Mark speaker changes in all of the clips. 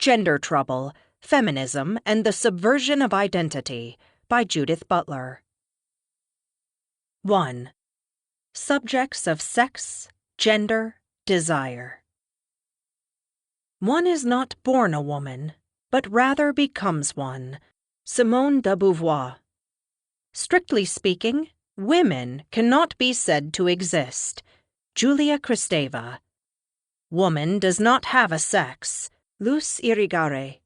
Speaker 1: Gender Trouble, Feminism, and the Subversion of Identity by Judith Butler. 1. Subjects of Sex, Gender, Desire. One is not born a woman, but rather becomes one. Simone de Beauvoir. Strictly speaking, women cannot be said to exist. Julia Kristeva. Woman does not have a sex. Luce Irigaray.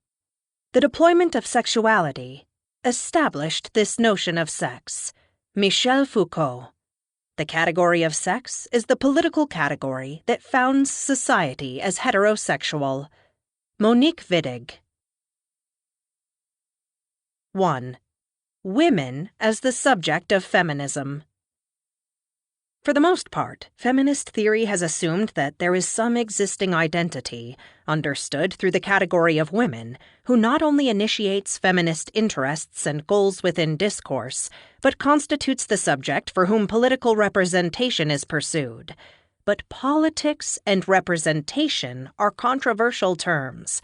Speaker 1: The deployment of sexuality established this notion of sex. Michel Foucault. The category of sex is the political category that founds society as heterosexual. Monique Wittig. 1. Women as the subject of feminism. For the most part, feminist theory has assumed that there is some existing identity, understood through the category of women, who not only initiates feminist interests and goals within discourse, but constitutes the subject for whom political representation is pursued. But politics and representation are controversial terms.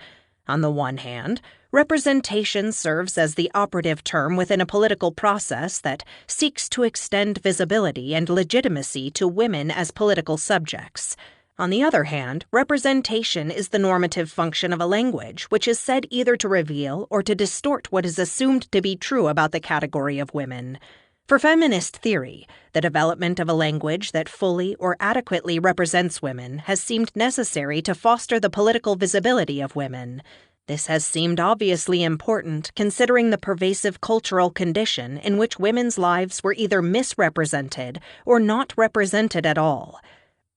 Speaker 1: On the one hand, representation serves as the operative term within a political process that seeks to extend visibility and legitimacy to women as political subjects. On the other hand, representation is the normative function of a language, which is said either to reveal or to distort what is assumed to be true about the category of women. For feminist theory, the development of a language that fully or adequately represents women has seemed necessary to foster the political visibility of women. This has seemed obviously important considering the pervasive cultural condition in which women's lives were either misrepresented or not represented at all.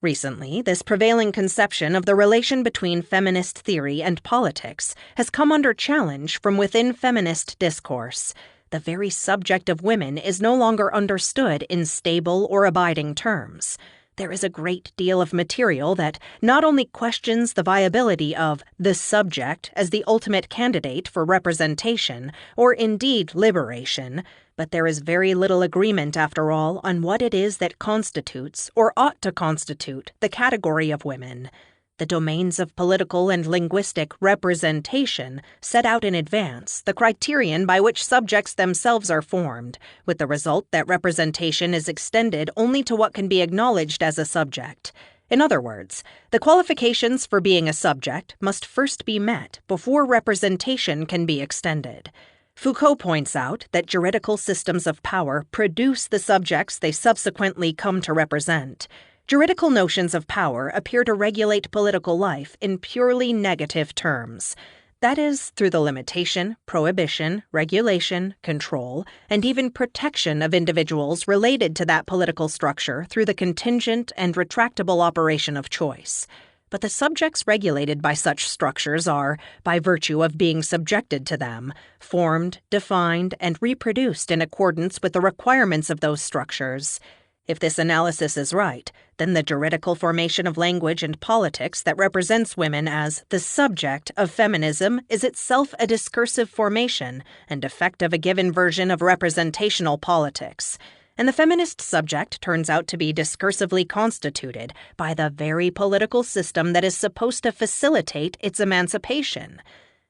Speaker 1: Recently, this prevailing conception of the relation between feminist theory and politics has come under challenge from within feminist discourse. The very subject of women is no longer understood in stable or abiding terms. There is a great deal of material that not only questions the viability of the subject as the ultimate candidate for representation, or indeed liberation, but there is very little agreement, after all, on what it is that constitutes, or ought to constitute, the category of women. The domains of political and linguistic representation set out in advance the criterion by which subjects themselves are formed, with the result that representation is extended only to what can be acknowledged as a subject. In other words, the qualifications for being a subject must first be met before representation can be extended. Foucault points out that juridical systems of power produce the subjects they subsequently come to represent. Juridical notions of power appear to regulate political life in purely negative terms. That is, through the limitation, prohibition, regulation, control, and even protection of individuals related to that political structure through the contingent and retractable operation of choice. But the subjects regulated by such structures are, by virtue of being subjected to them, formed, defined, and reproduced in accordance with the requirements of those structures. If this analysis is right, then the juridical formation of language and politics that represents women as the subject of feminism is itself a discursive formation and effect of a given version of representational politics. And the feminist subject turns out to be discursively constituted by the very political system that is supposed to facilitate its emancipation.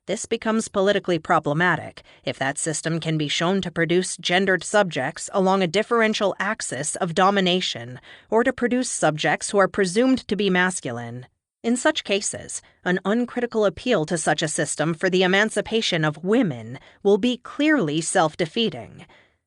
Speaker 1: This becomes politically problematic if that system can be shown to produce gendered subjects along a differential axis of domination, or to produce subjects who are presumed to be masculine. In such cases, an uncritical appeal to such a system for the emancipation of women will be clearly self-defeating.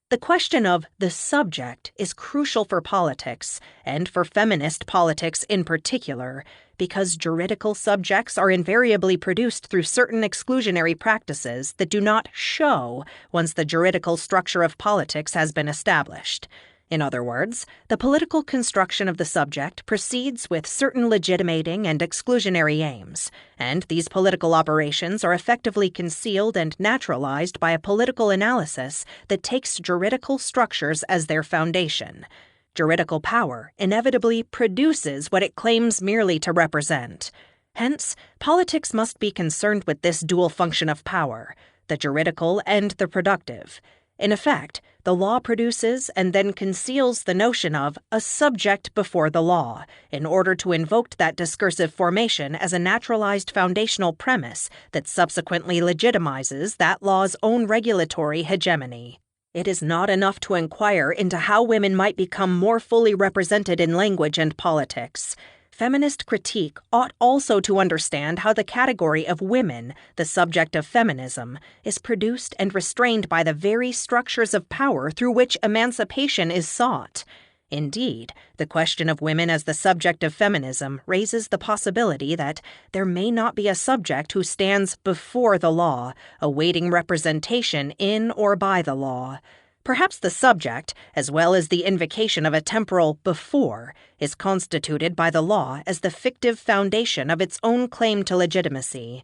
Speaker 1: The question of the subject is crucial for politics, and for feminist politics in particular, because juridical subjects are invariably produced through certain exclusionary practices that do not show once the juridical structure of politics has been established. In other words, the political construction of the subject proceeds with certain legitimating and exclusionary aims, and these political operations are effectively concealed and naturalized by a political analysis that takes juridical structures as their foundation. Juridical power inevitably produces what it claims merely to represent. Hence, politics must be concerned with this dual function of power, the juridical and the productive. In effect, the law produces and then conceals the notion of a subject before the law in order to invoke that discursive formation as a naturalized foundational premise that subsequently legitimizes that law's own regulatory hegemony. It is not enough to inquire into how women might become more fully represented in language and politics. Feminist critique ought also to understand how the category of women, the subject of feminism, is produced and restrained by the very structures of power through which emancipation is sought. Indeed, the question of women as the subject of feminism raises the possibility that there may not be a subject who stands before the law, awaiting representation in or by the law. Perhaps the subject, as well as the invocation of a temporal before, is constituted by the law as the fictive foundation of its own claim to legitimacy.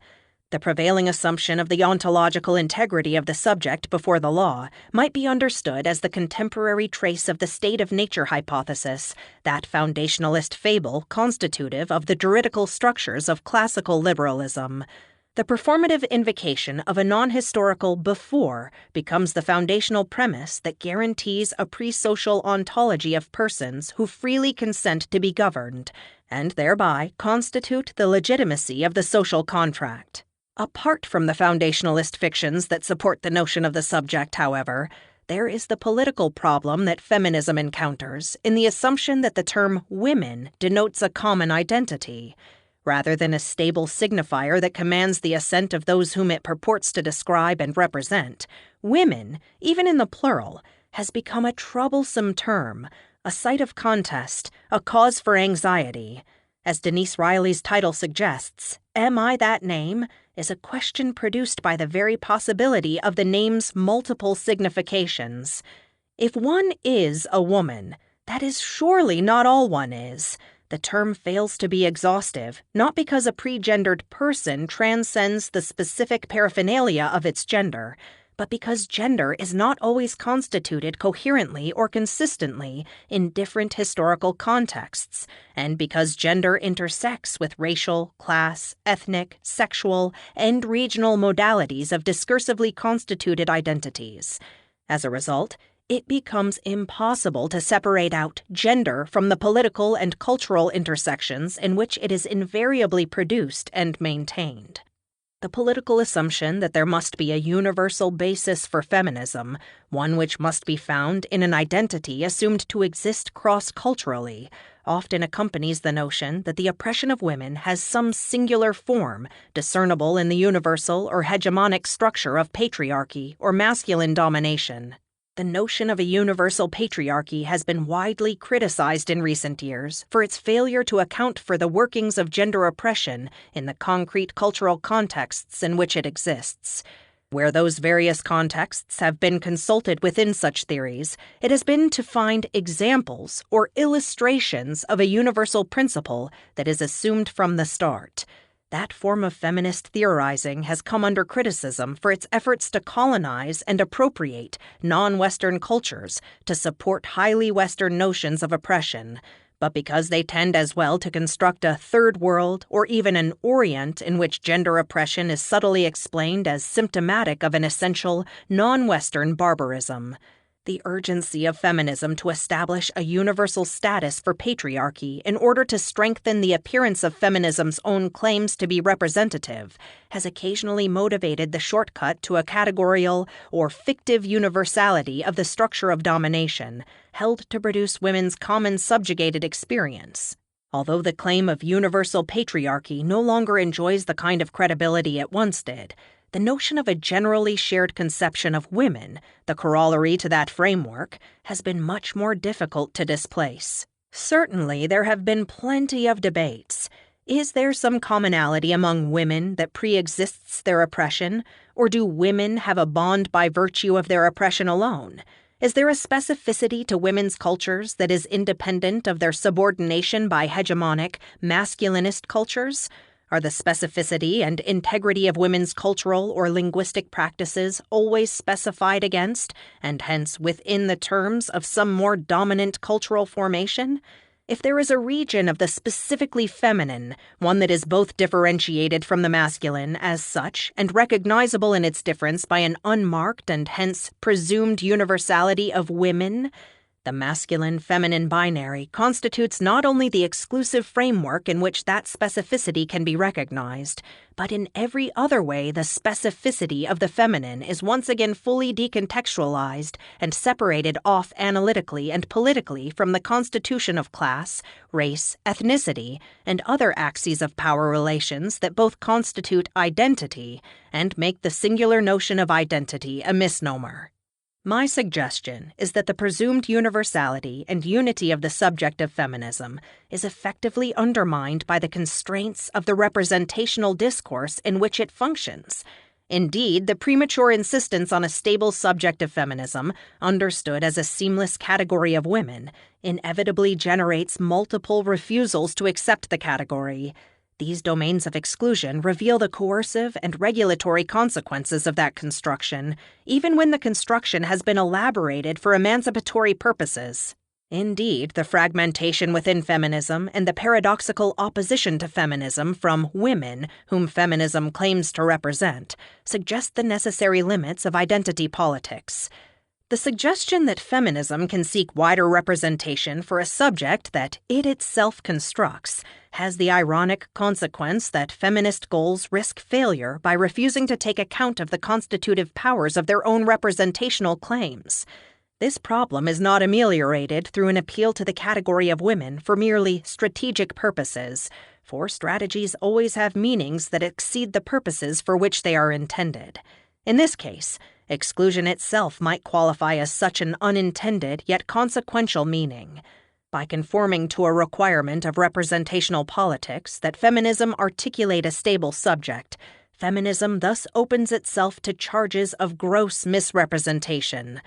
Speaker 1: The prevailing assumption of the ontological integrity of the subject before the law might be understood as the contemporary trace of the state of nature hypothesis, that foundationalist fable constitutive of the juridical structures of classical liberalism. The performative invocation of a non-historical before becomes the foundational premise that guarantees a pre-social ontology of persons who freely consent to be governed, and thereby constitute the legitimacy of the social contract. Apart from the foundationalist fictions that support the notion of the subject, however, there is the political problem that feminism encounters in the assumption that the term women denotes a common identity. Rather than a stable signifier that commands the assent of those whom it purports to describe and represent, women, even in the plural, has become a troublesome term, a site of contest, a cause for anxiety. As Denise Riley's title suggests, "Am I that name?" is a question produced by the very possibility of the name's multiple significations. If one is a woman, that is surely not all one is. The term fails to be exhaustive, not because a pre-gendered person transcends the specific paraphernalia of its gender, but because gender is not always constituted coherently or consistently in different historical contexts, and because gender intersects with racial, class, ethnic, sexual, and regional modalities of discursively constituted identities. As a result, it becomes impossible to separate out gender from the political and cultural intersections in which it is invariably produced and maintained. The political assumption that there must be a universal basis for feminism, one which must be found in an identity assumed to exist cross-culturally, often accompanies the notion that the oppression of women has some singular form discernible in the universal or hegemonic structure of patriarchy or masculine domination. The notion of a universal patriarchy has been widely criticized in recent years for its failure to account for the workings of gender oppression in the concrete cultural contexts in which it exists. Where those various contexts have been consulted within such theories, it has been to find examples or illustrations of a universal principle that is assumed from the start. That form of feminist theorizing has come under criticism for its efforts to colonize and appropriate non-Western cultures to support highly Western notions of oppression, but because they tend as well to construct a third world or even an Orient in which gender oppression is subtly explained as symptomatic of an essential non-Western barbarism. The urgency of feminism to establish a universal status for patriarchy in order to strengthen the appearance of feminism's own claims to be representative has occasionally motivated the shortcut to a categorical or fictive universality of the structure of domination, held to produce women's common subjugated experience. Although the claim of universal patriarchy no longer enjoys the kind of credibility it once did, the notion of a generally shared conception of women, the corollary to that framework, has been much more difficult to displace. Certainly, there have been plenty of debates. Is there some commonality among women that pre-exists their oppression, or do women have a bond by virtue of their oppression alone? Is there a specificity to women's cultures that is independent of their subordination by hegemonic, masculinist cultures? Are the specificity and integrity of women's cultural or linguistic practices always specified against, and hence within the terms of some more dominant cultural formation? If there is a region of the specifically feminine, one that is both differentiated from the masculine as such and recognizable in its difference by an unmarked and hence presumed universality of women, the masculine-feminine binary constitutes not only the exclusive framework in which that specificity can be recognized, but in every other way the specificity of the feminine is once again fully decontextualized and separated off analytically and politically from the constitution of class, race, ethnicity, and other axes of power relations that both constitute identity and make the singular notion of identity a misnomer. My suggestion is that the presumed universality and unity of the subject of feminism is effectively undermined by the constraints of the representational discourse in which it functions. Indeed, the premature insistence on a stable subject of feminism, understood as a seamless category of women, inevitably generates multiple refusals to accept the category. These domains of exclusion reveal the coercive and regulatory consequences of that construction, even when the construction has been elaborated for emancipatory purposes. Indeed, the fragmentation within feminism and the paradoxical opposition to feminism from women, whom feminism claims to represent, suggest the necessary limits of identity politics. The suggestion that feminism can seek wider representation for a subject that it itself constructs has the ironic consequence that feminist goals risk failure by refusing to take account of the constitutive powers of their own representational claims. This problem is not ameliorated through an appeal to the category of women for merely strategic purposes, for strategies always have meanings that exceed the purposes for which they are intended. In this case, exclusion itself might qualify as such an unintended yet consequential meaning. By conforming to a requirement of representational politics that feminism articulate a stable subject, feminism thus opens itself to charges of gross misrepresentation.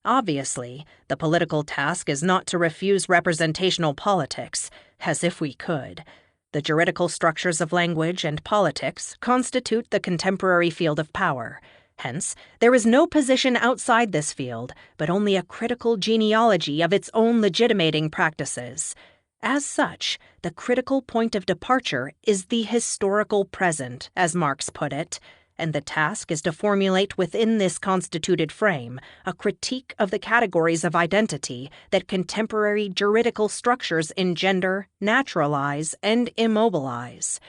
Speaker 1: Obviously, the political task is not to refuse representational politics, as if we could. The juridical structures of language and politics constitute the contemporary field of power. Hence, there is no position outside this field, but only a critical genealogy of its own legitimating practices. As such, the critical point of departure is the historical present, as Marx put it, and the task is to formulate within this constituted frame a critique of the categories of identity that contemporary juridical structures engender, naturalize, and immobilize.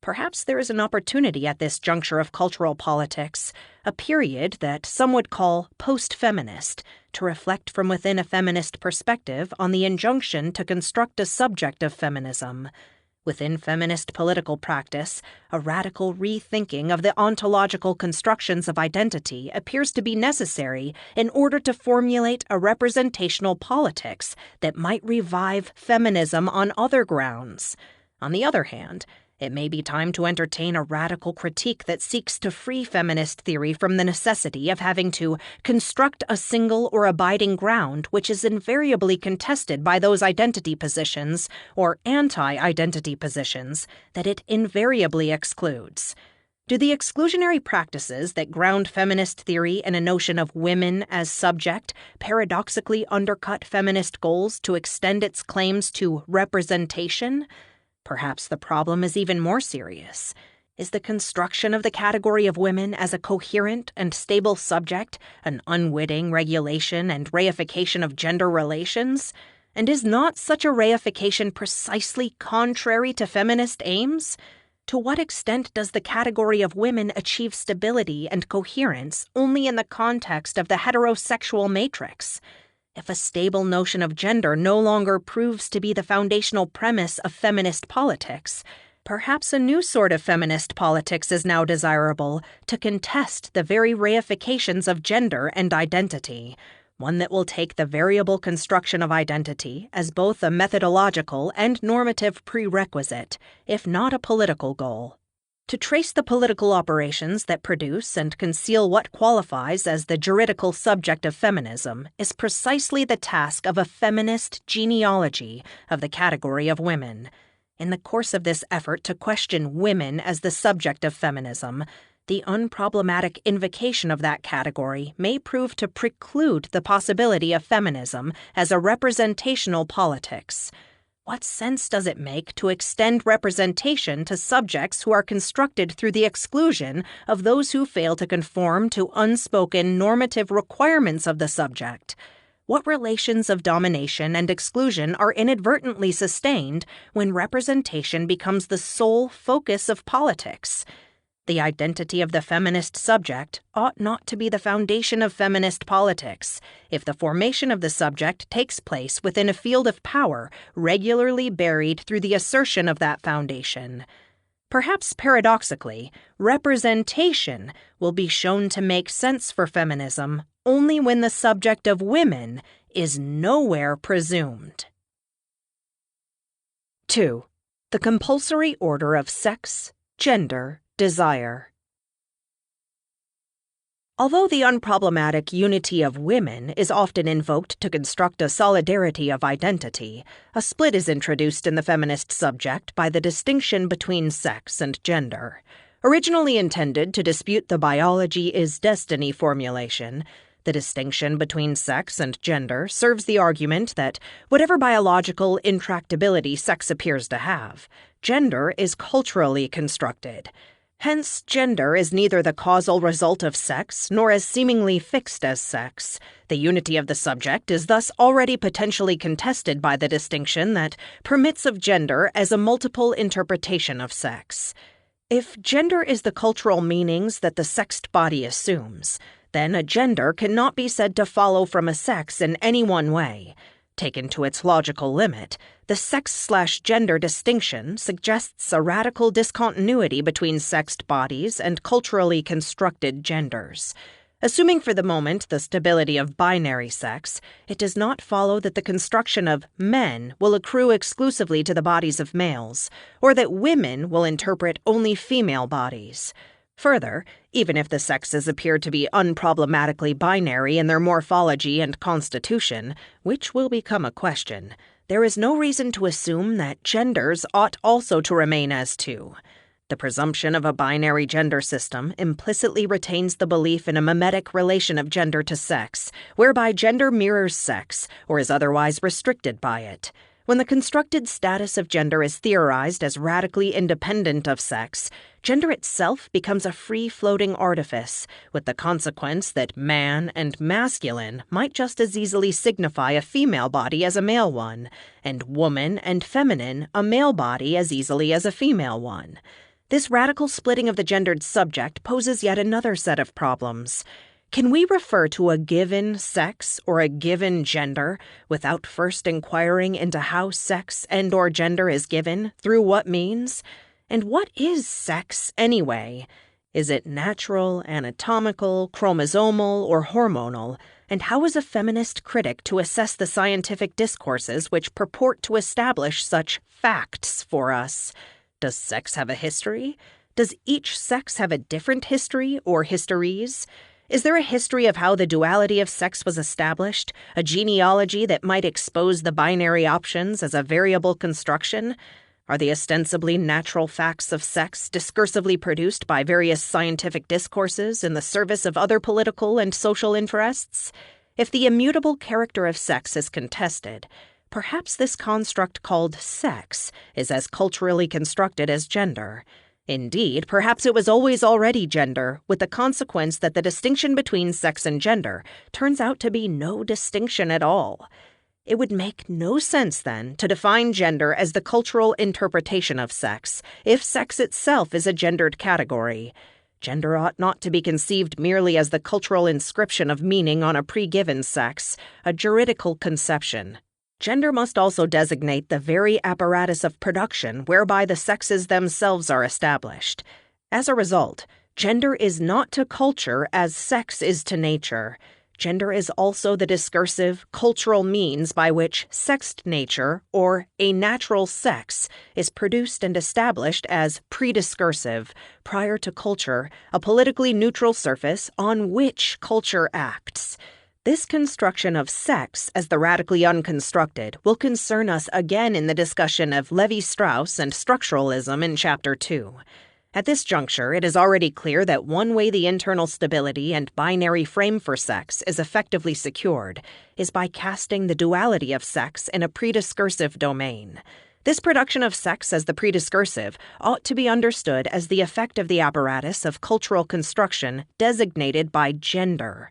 Speaker 1: Perhaps there is an opportunity at this juncture of cultural politics, a period that some would call post-feminist, to reflect from within a feminist perspective on the injunction to construct a subject of feminism. Within feminist political practice, a radical rethinking of the ontological constructions of identity appears to be necessary in order to formulate a representational politics that might revive feminism on other grounds. On the other hand, it may be time to entertain a radical critique that seeks to free feminist theory from the necessity of having to construct a single or abiding ground which is invariably contested by those identity positions or anti-identity positions that it invariably excludes. Do the exclusionary practices that ground feminist theory in a notion of women as subject paradoxically undercut feminist goals to extend its claims to representation? Perhaps the problem is even more serious. Is the construction of the category of women as a coherent and stable subject an unwitting regulation and reification of gender relations? And is not such a reification precisely contrary to feminist aims? To what extent does the category of women achieve stability and coherence only in the context of the heterosexual matrix? If a stable notion of gender no longer proves to be the foundational premise of feminist politics, perhaps a new sort of feminist politics is now desirable to contest the very reifications of gender and identity, one that will take the variable construction of identity as both a methodological and normative prerequisite, if not a political goal. To trace the political operations that produce and conceal what qualifies as the juridical subject of feminism is precisely the task of a feminist genealogy of the category of women. In the course of this effort to question women as the subject of feminism, the unproblematic invocation of that category may prove to preclude the possibility of feminism as a representational politics. What sense does it make to extend representation to subjects who are constructed through the exclusion of those who fail to conform to unspoken normative requirements of the subject? What relations of domination and exclusion are inadvertently sustained when representation becomes the sole focus of politics? The identity of the feminist subject ought not to be the foundation of feminist politics if the formation of the subject takes place within a field of power regularly buried through the assertion of that foundation. Perhaps paradoxically, representation will be shown to make sense for feminism only when the subject of women is nowhere presumed. 2. The compulsory order of sex, gender, desire. Although the unproblematic unity of women is often invoked to construct a solidarity of identity, a split is introduced in the feminist subject by the distinction between sex and gender. Originally intended to dispute the biology is destiny formulation, the distinction between sex and gender serves the argument that whatever biological intractability sex appears to have, gender is culturally constructed. Hence, gender is neither the causal result of sex nor as seemingly fixed as sex. The unity of the subject is thus already potentially contested by the distinction that permits of gender as a multiple interpretation of sex. If gender is the cultural meanings that the sexed body assumes, then a gender cannot be said to follow from a sex in any one way. Taken to its logical limit, the sex/gender distinction suggests a radical discontinuity between sexed bodies and culturally constructed genders. Assuming for the moment the stability of binary sex, it does not follow that the construction of men will accrue exclusively to the bodies of males, or that women will interpret only female bodies. Further, even if the sexes appear to be unproblematically binary in their morphology and constitution, which will become a question, there is no reason to assume that genders ought also to remain as two. The presumption of a binary gender system implicitly retains the belief in a mimetic relation of gender to sex, whereby gender mirrors sex or is otherwise restricted by it. When the constructed status of gender is theorized as radically independent of sex, gender itself becomes a free-floating artifice, with the consequence that man and masculine might just as easily signify a female body as a male one, and woman and feminine a male body as easily as a female one. This radical splitting of the gendered subject poses yet another set of problems. Can we refer to a given sex or a given gender without first inquiring into how sex and/or gender is given, through what means? And what is sex, anyway? Is it natural, anatomical, chromosomal, or hormonal? And how is a feminist critic to assess the scientific discourses which purport to establish such facts for us? Does sex have a history? Does each sex have a different history or histories? Is there a history of how the duality of sex was established, a genealogy that might expose the binary options as a variable construction? Are the ostensibly natural facts of sex discursively produced by various scientific discourses in the service of other political and social interests? If the immutable character of sex is contested, perhaps this construct called sex is as culturally constructed as gender. Indeed, perhaps it was always already gender, with the consequence that the distinction between sex and gender turns out to be no distinction at all. It would make no sense, then, to define gender as the cultural interpretation of sex, if sex itself is a gendered category. Gender ought not to be conceived merely as the cultural inscription of meaning on a pre-given sex, a juridical conception. Gender must also designate the very apparatus of production whereby the sexes themselves are established. As a result, gender is not to culture as sex is to nature. Gender is also the discursive, cultural means by which sexed nature, or a natural sex, is produced and established as prediscursive, prior to culture, a politically neutral surface on which culture acts. This construction of sex as the radically unconstructed will concern us again in the discussion of Levi-Strauss and structuralism in Chapter 2. At this juncture, it is already clear that one way the internal stability and binary frame for sex is effectively secured is by casting the duality of sex in a prediscursive domain. This production of sex as the prediscursive ought to be understood as the effect of the apparatus of cultural construction designated by gender.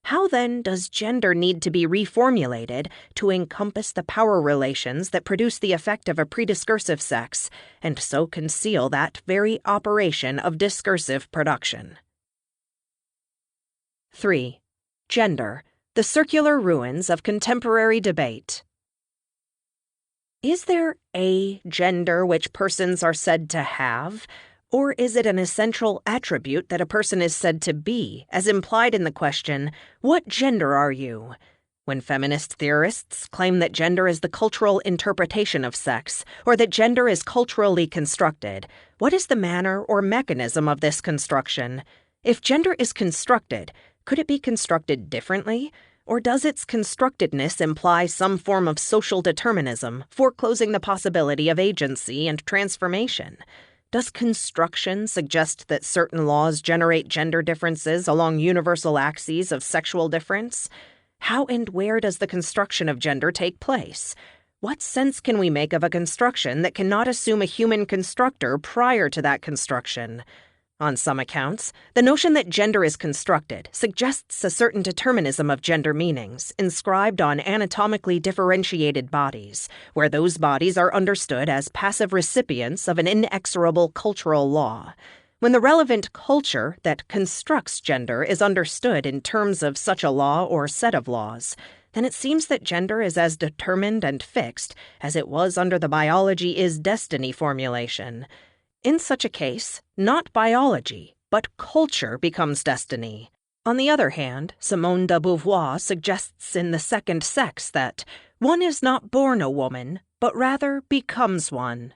Speaker 1: How then does gender need to be reformulated to encompass the power relations that produce the effect of a prediscursive sex, and so conceal that very operation of discursive production? 3. Gender, the circular ruins of contemporary debate. Is there a gender which persons are said to have? Or is it an essential attribute that a person is said to be, as implied in the question, "What gender are you?" When feminist theorists claim that gender is the cultural interpretation of sex, or that gender is culturally constructed, what is the manner or mechanism of this construction? If gender is constructed, could it be constructed differently? Or does its constructedness imply some form of social determinism, foreclosing the possibility of agency and transformation? Does construction suggest that certain laws generate gender differences along universal axes of sexual difference? How and where does the construction of gender take place? What sense can we make of a construction that cannot assume a human constructor prior to that construction? On some accounts, the notion that gender is constructed suggests a certain determinism of gender meanings inscribed on anatomically differentiated bodies, where those bodies are understood as passive recipients of an inexorable cultural law. When the relevant culture that constructs gender is understood in terms of such a law or set of laws, then it seems that gender is as determined and fixed as it was under the biology is destiny formulation. In such a case, not biology, but culture becomes destiny. On the other hand, Simone de Beauvoir suggests in The Second Sex that one is not born a woman, but rather becomes one.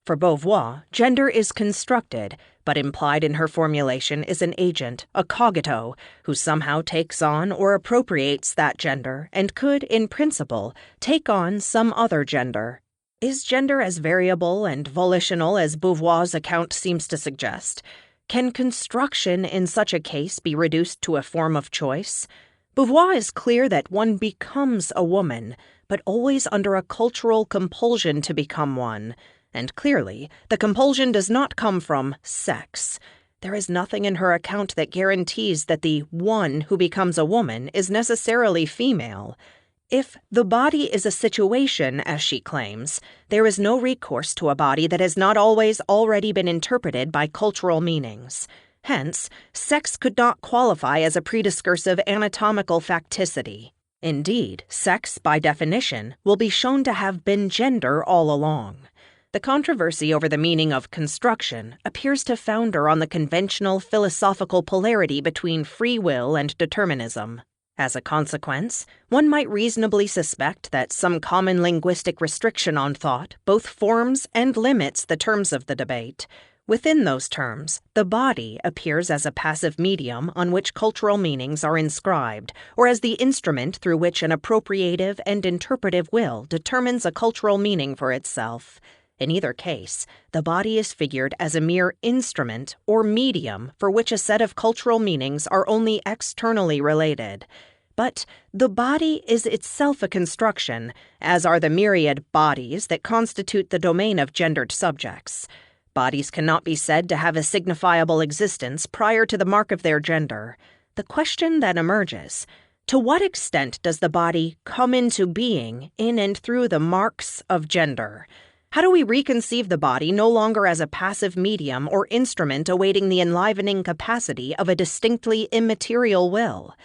Speaker 1: For Beauvoir, gender is constructed, but implied in her formulation is an agent, a cogito, who somehow takes on or appropriates that gender and could, in principle, take on some other gender. Is gender as variable and volitional as Beauvoir's account seems to suggest? Can construction in such a case be reduced to a form of choice? Beauvoir is clear that one becomes a woman, but always under a cultural compulsion to become one. And clearly, the compulsion does not come from sex. There is nothing in her account that guarantees that the one who becomes a woman is necessarily female. If the body is a situation, as she claims, there is no recourse to a body that has not always already been interpreted by cultural meanings. Hence, sex could not qualify as a prediscursive anatomical facticity. Indeed, sex, by definition, will be shown to have been gender all along. The controversy over the meaning of construction appears to founder on the conventional philosophical polarity between free will and determinism. As a consequence, one might reasonably suspect that some common linguistic restriction on thought both forms and limits the terms of the debate. Within those terms, the body appears as a passive medium on which cultural meanings are inscribed, or as the instrument through which an appropriative and interpretive will determines a cultural meaning for itself. In either case, the body is figured as a mere instrument or medium for which a set of cultural meanings are only externally related. But the body is itself a construction, as are the myriad bodies that constitute the domain of gendered subjects. Bodies cannot be said to have a signifiable existence prior to the mark of their gender. The question then emerges: to what extent does the body come into being in and through the marks of gender? How do we reconceive the body no longer as a passive medium or instrument awaiting the enlivening capacity of a distinctly immaterial will?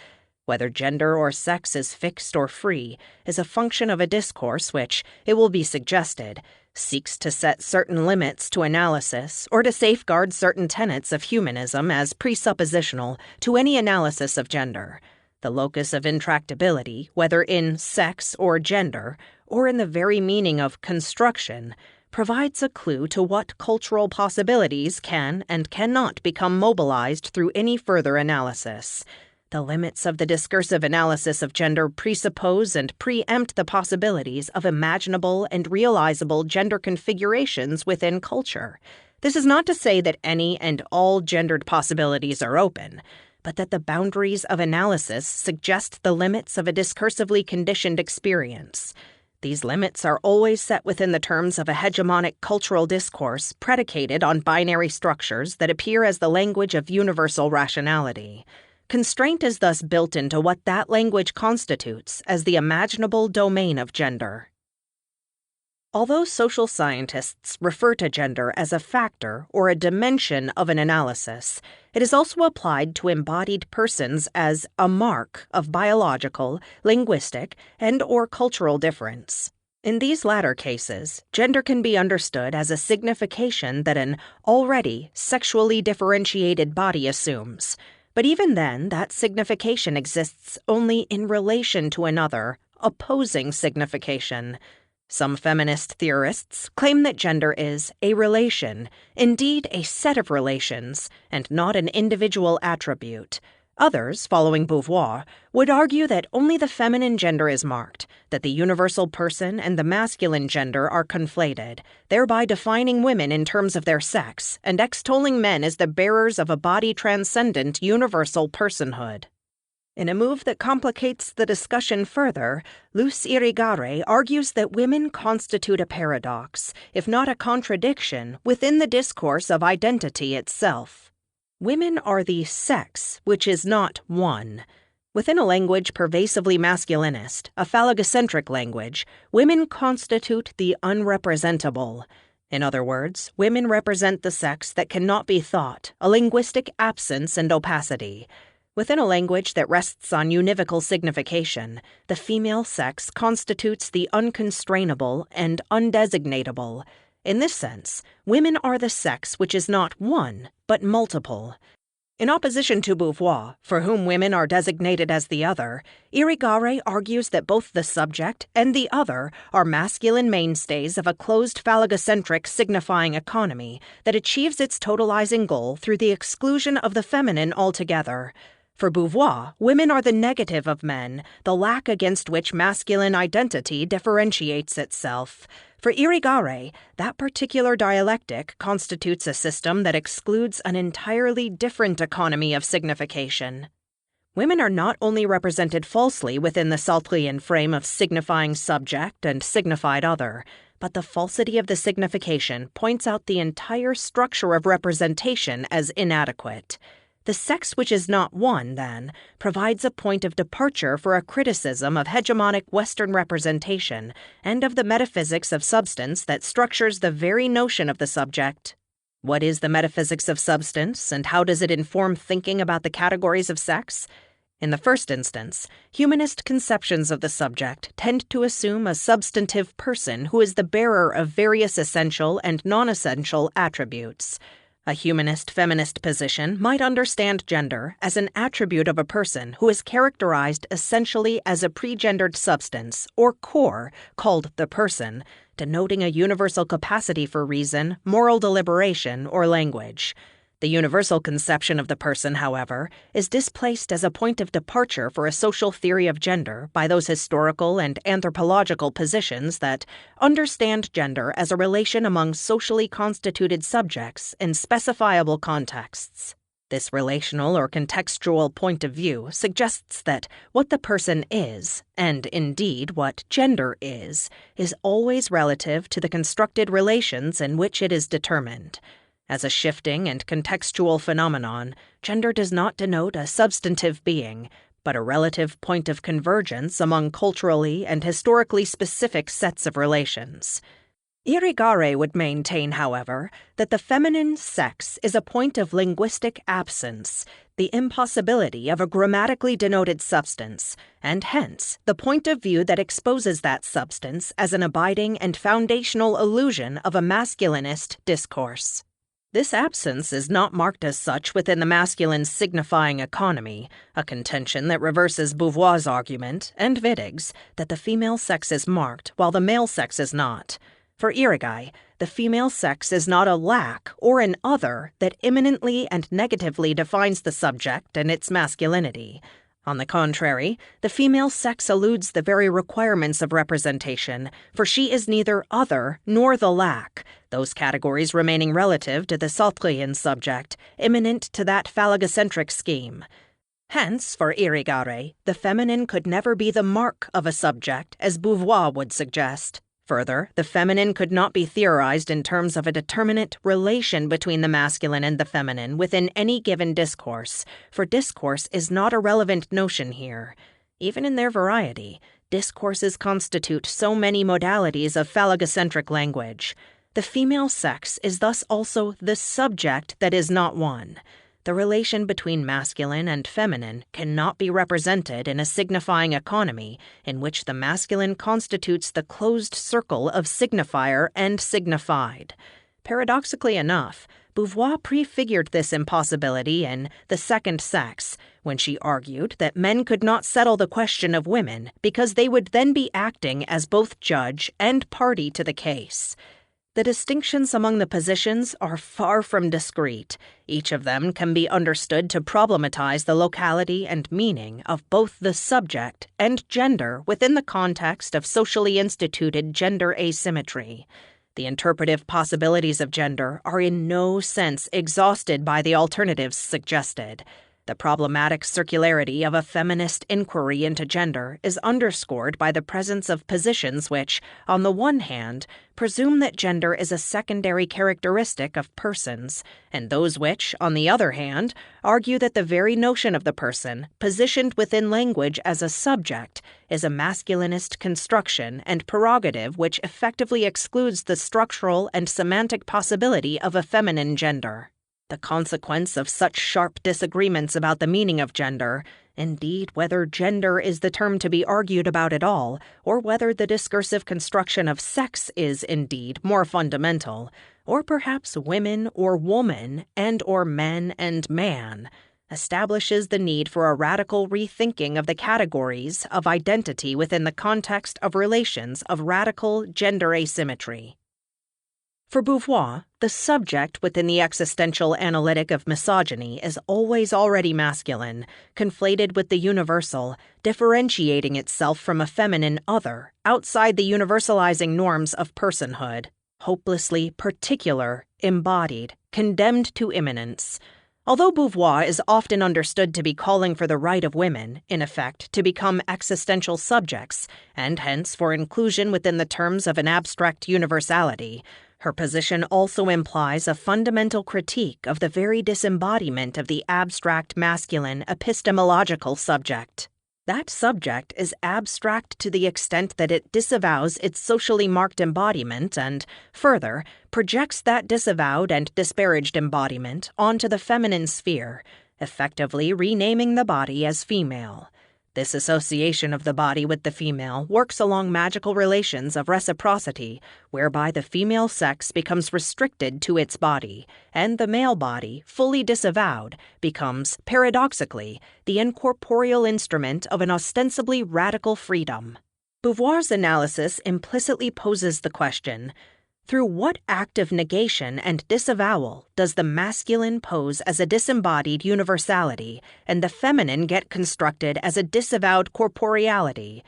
Speaker 1: Whether gender or sex is fixed or free is a function of a discourse which, it will be suggested, seeks to set certain limits to analysis or to safeguard certain tenets of humanism as presuppositional to any analysis of gender. The locus of intractability, whether in sex or gender, or in the very meaning of construction, provides a clue to what cultural possibilities can and cannot become mobilized through any further analysis. The limits of the discursive analysis of gender presuppose and preempt the possibilities of imaginable and realizable gender configurations within culture. This is not to say that any and all gendered possibilities are open, but that the boundaries of analysis suggest the limits of a discursively conditioned experience. These limits are always set within the terms of a hegemonic cultural discourse predicated on binary structures that appear as the language of universal rationality. Constraint is thus built into what that language constitutes as the imaginable domain of gender. Although social scientists refer to gender as a factor or a dimension of an analysis, it is also applied to embodied persons as a mark of biological, linguistic, and/or cultural difference. In these latter cases, gender can be understood as a signification that an already sexually differentiated body assumes. But even then, that signification exists only in relation to another, opposing signification. Some feminist theorists claim that gender is a relation, indeed a set of relations, and not an individual attribute. Others, following Beauvoir, would argue that only the feminine gender is marked, that the universal person and the masculine gender are conflated, thereby defining women in terms of their sex and extolling men as the bearers of a body-transcendent universal personhood. In a move that complicates the discussion further, Luce Irigaray argues that women constitute a paradox, if not a contradiction, within the discourse of identity itself. Women are the sex, which is not one. Within a language pervasively masculinist, a phallogocentric language, women constitute the unrepresentable. In other words, women represent the sex that cannot be thought, a linguistic absence and opacity. Within a language that rests on univocal signification, the female sex constitutes the unconstrainable and undesignatable. In this sense, women are the sex which is not one, but multiple. In opposition to Beauvoir, for whom women are designated as the other, Irigaray argues that both the subject and the other are masculine mainstays of a closed phallogocentric signifying economy that achieves its totalizing goal through the exclusion of the feminine altogether. For Beauvoir, women are the negative of men, the lack against which masculine identity differentiates itself. For Irigaray, that particular dialectic constitutes a system that excludes an entirely different economy of signification. Women are not only represented falsely within the Sartrean frame of signifying subject and signified other, but the falsity of the signification points out the entire structure of representation as inadequate. The sex which is not one, then, provides a point of departure for a criticism of hegemonic Western representation and of the metaphysics of substance that structures the very notion of the subject. What is the metaphysics of substance, and how does it inform thinking about the categories of sex? In the first instance, humanist conceptions of the subject tend to assume a substantive person who is the bearer of various essential and non-essential attributes. A humanist feminist position might understand gender as an attribute of a person who is characterized essentially as a pre-gendered substance, or core, called the person, denoting a universal capacity for reason, moral deliberation, or language. The universal conception of the person, however, is displaced as a point of departure for a social theory of gender by those historical and anthropological positions that understand gender as a relation among socially constituted subjects in specifiable contexts. This relational or contextual point of view suggests that what the person is, and indeed what gender is always relative to the constructed relations in which it is determined. As a shifting and contextual phenomenon, gender does not denote a substantive being, but a relative point of convergence among culturally and historically specific sets of relations. Irigaray would maintain, however, that the feminine sex is a point of linguistic absence, the impossibility of a grammatically denoted substance, and hence the point of view that exposes that substance as an abiding and foundational illusion of a masculinist discourse. This absence is not marked as such within the masculine signifying economy, a contention that reverses Beauvoir's argument, and Wittig's, that the female sex is marked while the male sex is not. For Irigaray, the female sex is not a lack or an other that immanently and negatively defines the subject and its masculinity. On the contrary, the female sex eludes the very requirements of representation, for she is neither other nor the lack, those categories remaining relative to the Sartrean subject, immanent to that phallogocentric scheme. Hence, for Irigaray, the feminine could never be the mark of a subject, as Beauvoir would suggest. Further, the feminine could not be theorized in terms of a determinate relation between the masculine and the feminine within any given discourse, for discourse is not a relevant notion here. Even in their variety, discourses constitute so many modalities of phallogocentric language. The female sex is thus also the subject that is not one. The relation between masculine and feminine cannot be represented in a signifying economy in which the masculine constitutes the closed circle of signifier and signified. Paradoxically enough, Beauvoir prefigured this impossibility in The Second Sex, when she argued that men could not settle the question of women because they would then be acting as both judge and party to the case. The distinctions among the positions are far from discrete. Each of them can be understood to problematize the locality and meaning of both the subject and gender within the context of socially instituted gender asymmetry. The interpretive possibilities of gender are in no sense exhausted by the alternatives suggested. The problematic circularity of a feminist inquiry into gender is underscored by the presence of positions which, on the one hand, presume that gender is a secondary characteristic of persons, and those which, on the other hand, argue that the very notion of the person, positioned within language as a subject, is a masculinist construction and prerogative which effectively excludes the structural and semantic possibility of a feminine gender. The consequence of such sharp disagreements about the meaning of gender, indeed whether gender is the term to be argued about at all, or whether the discursive construction of sex is indeed more fundamental, or perhaps women or woman and or men and man, establishes the need for a radical rethinking of the categories of identity within the context of relations of radical gender asymmetry. For Beauvoir, the subject within the existential analytic of misogyny is always already masculine, conflated with the universal, differentiating itself from a feminine other, outside the universalizing norms of personhood, hopelessly particular, embodied, condemned to immanence. Although Beauvoir is often understood to be calling for the right of women, in effect, to become existential subjects, and hence for inclusion within the terms of an abstract universality, her position also implies a fundamental critique of the very disembodiment of the abstract masculine epistemological subject. That subject is abstract to the extent that it disavows its socially marked embodiment and, further, projects that disavowed and disparaged embodiment onto the feminine sphere, effectively renaming the body as female. This association of the body with the female works along magical relations of reciprocity, whereby the female sex becomes restricted to its body, and the male body, fully disavowed, becomes, paradoxically, the incorporeal instrument of an ostensibly radical freedom. Beauvoir's analysis implicitly poses the question, through what act of negation and disavowal does the masculine pose as a disembodied universality and the feminine get constructed as a disavowed corporeality?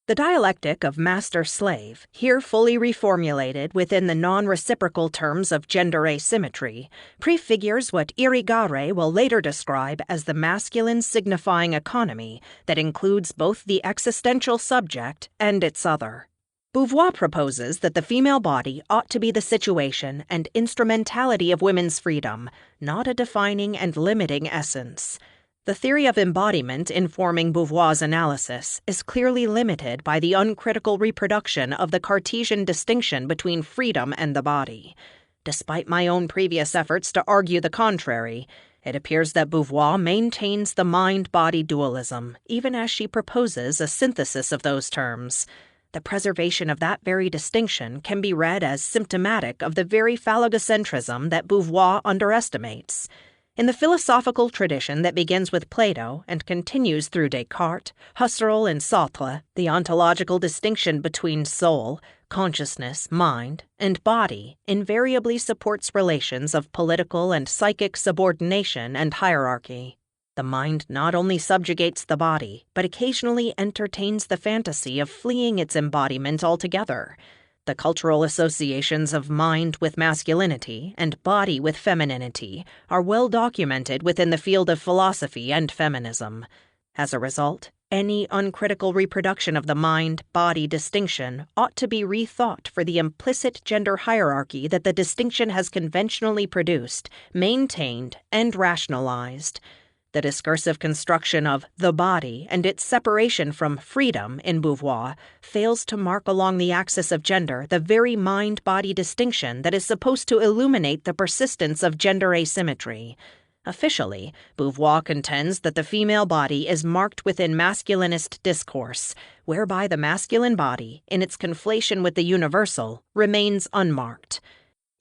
Speaker 1: The dialectic of master-slave, here fully reformulated within the non-reciprocal terms of gender asymmetry, prefigures what Irigaray will later describe as the masculine signifying economy that includes both the existential subject and its other. Beauvoir proposes that the female body ought to be the situation and instrumentality of women's freedom, not a defining and limiting essence. The theory of embodiment informing Beauvoir's analysis is clearly limited by the uncritical reproduction of the Cartesian distinction between freedom and the body. Despite my own previous efforts to argue the contrary, it appears that Beauvoir maintains the mind-body dualism, even as she proposes a synthesis of those terms. The preservation of that very distinction can be read as symptomatic of the very phallogocentrism that Beauvoir underestimates. In the philosophical tradition that begins with Plato and continues through Descartes, Husserl, and Sartre, the ontological distinction between soul, consciousness, mind, and body invariably supports relations of political and psychic subordination and hierarchy. The mind not only subjugates the body, but occasionally entertains the fantasy of fleeing its embodiment altogether. The cultural associations of mind with masculinity and body with femininity are well documented within the field of philosophy and feminism. As a result, any uncritical reproduction of the mind-body distinction ought to be rethought for the implicit gender hierarchy that the distinction has conventionally produced, maintained, and rationalized. The discursive construction of the body and its separation from freedom in Beauvoir fails to mark along the axis of gender the very mind-body distinction that is supposed to illuminate the persistence of gender asymmetry. Officially, Beauvoir contends that the female body is marked within masculinist discourse, whereby the masculine body, in its conflation with the universal, remains unmarked.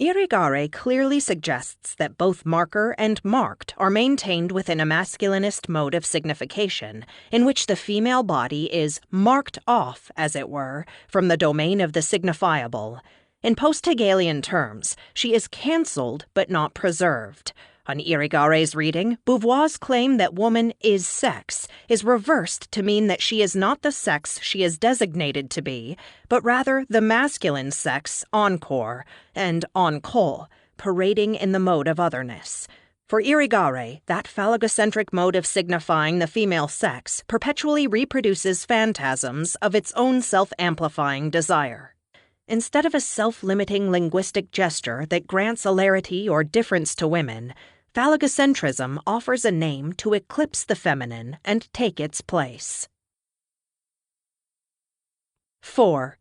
Speaker 1: Irrigare clearly suggests that both marker and marked are maintained within a masculinist mode of signification, in which the female body is marked off, as it were, from the domain of the signifiable. In post-Hegelian terms, she is cancelled but not preserved. On Irigare's reading, Beauvoir's claim that woman is sex is reversed to mean that she is not the sex she is designated to be, but rather the masculine sex encore and encol, parading in the mode of otherness. For Irrigare, that phallogocentric mode of signifying the female sex perpetually reproduces phantasms of its own self-amplifying desire. Instead of a self-limiting linguistic gesture that grants hilarity or difference to women, phallogocentrism offers a name to eclipse the feminine and take its place. 4.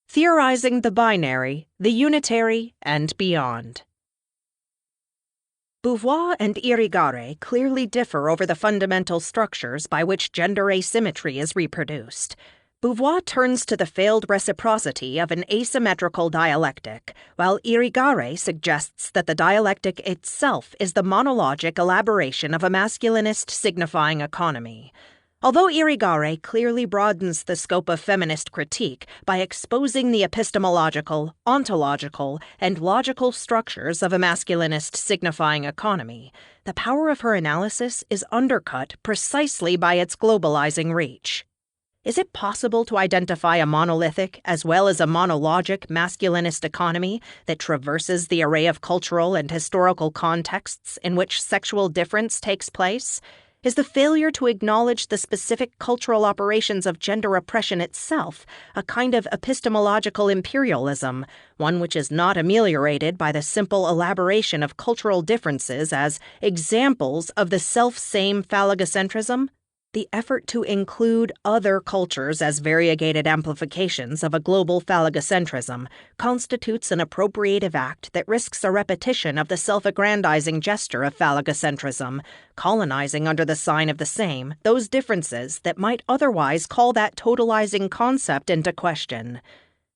Speaker 1: Theorizing the binary, the unitary, and beyond. Beauvoir and Irrigare clearly differ over the fundamental structures by which gender asymmetry is reproduced. Beauvoir turns to the failed reciprocity of an asymmetrical dialectic, while Irrigare suggests that the dialectic itself is the monologic elaboration of a masculinist signifying economy. Although Irrigare clearly broadens the scope of feminist critique by exposing the epistemological, ontological, and logical structures of a masculinist signifying economy, the power of her analysis is undercut precisely by its globalizing reach. Is it possible to identify a monolithic as well as a monologic masculinist economy that traverses the array of cultural and historical contexts in which sexual difference takes place? Is the failure to acknowledge the specific cultural operations of gender oppression itself a kind of epistemological imperialism, one which is not ameliorated by the simple elaboration of cultural differences as examples of the self-same phallogocentrism? The effort to include other cultures as variegated amplifications of a global phallogocentrism constitutes an appropriative act that risks a repetition of the self-aggrandizing gesture of phallogocentrism, colonizing under the sign of the same those differences that might otherwise call that totalizing concept into question.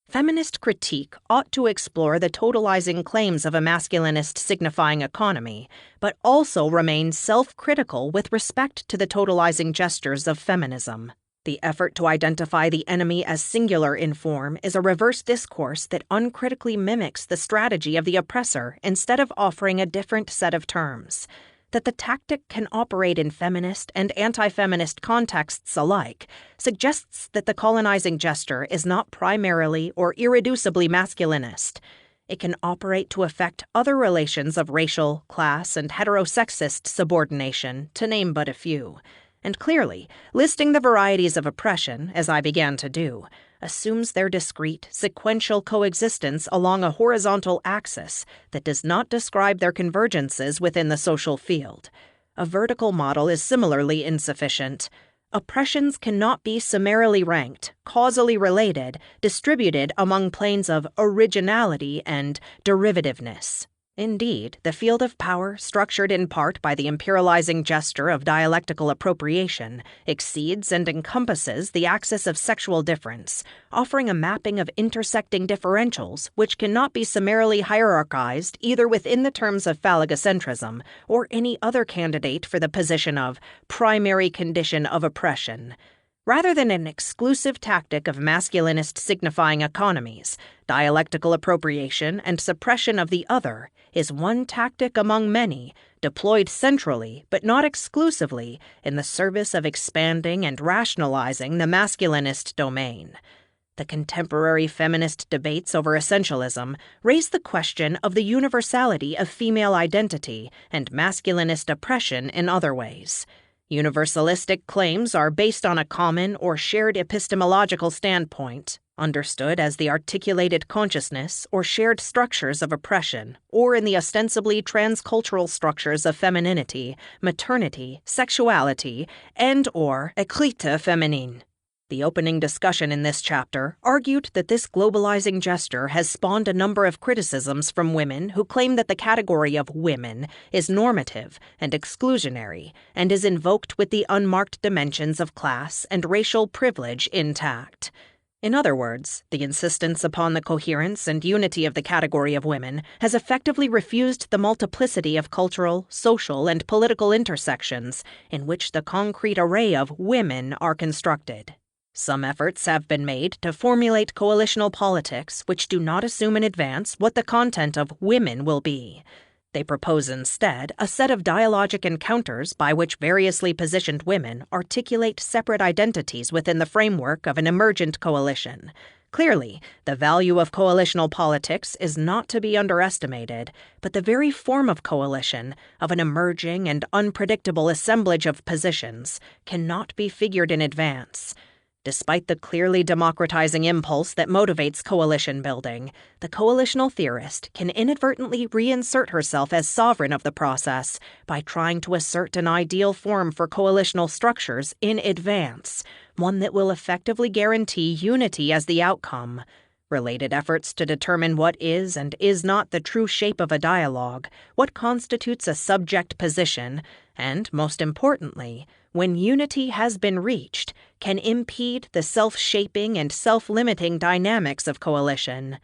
Speaker 1: Feminist critique ought to explore the totalizing claims of a masculinist signifying economy, but also remain self-critical with respect to the totalizing gestures of feminism. The effort to identify the enemy as singular in form is a reverse discourse that uncritically mimics the strategy of the oppressor instead of offering a different set of terms. That the tactic can operate in feminist and anti-feminist contexts alike suggests that the colonizing gesture is not primarily or irreducibly masculinist. It can operate to affect other relations of racial, class, and heterosexist subordination, to name but a few. And clearly, listing the varieties of oppression, as I began to do, assumes their discrete, sequential coexistence along a horizontal axis that does not describe their convergences within the social field. A vertical model is similarly insufficient. Oppressions cannot be summarily ranked, causally related, distributed among planes of originality and derivativeness. Indeed, the field of power, structured in part by the imperializing gesture of dialectical appropriation, exceeds and encompasses the axis of sexual difference, offering a mapping of intersecting differentials which cannot be summarily hierarchized either within the terms of phallogocentrism or any other candidate for the position of primary condition of oppression. Rather than an exclusive tactic of masculinist signifying economies, dialectical appropriation and suppression of the other is one tactic among many, deployed centrally but not exclusively in the service of expanding and rationalizing the masculinist domain. The contemporary feminist debates over essentialism raise the question of the universality of female identity and masculinist oppression in other ways. Universalistic claims are based on a common or shared epistemological standpoint, understood as the articulated consciousness or shared structures of oppression, or in the ostensibly transcultural structures of femininity, maternity, sexuality, and/or écriture féminine. The opening discussion in this chapter argued that this globalizing gesture has spawned a number of criticisms from women who claim that the category of women is normative and exclusionary and is invoked with the unmarked dimensions of class and racial privilege intact. In other words, the insistence upon the coherence and unity of the category of women has effectively refused the multiplicity of cultural, social, and political intersections in which the concrete array of women are constructed. Some efforts have been made to formulate coalitional politics which do not assume in advance what the content of women will be. They propose instead a set of dialogic encounters by which variously positioned women articulate separate identities within the framework of an emergent coalition. Clearly, the value of coalitional politics is not to be underestimated, but the very form of coalition, of an emerging and unpredictable assemblage of positions, cannot be figured in advance. Despite the clearly democratizing impulse that motivates coalition building, the coalitional theorist can inadvertently reinsert herself as sovereign of the process by trying to assert an ideal form for coalitional structures in advance, one that will effectively guarantee unity as the outcome. Related efforts to determine what is and is not the true shape of a dialogue, what constitutes a subject position, and, most importantly, when unity has been reached, can impede the self-shaping and self-limiting dynamics of coalition.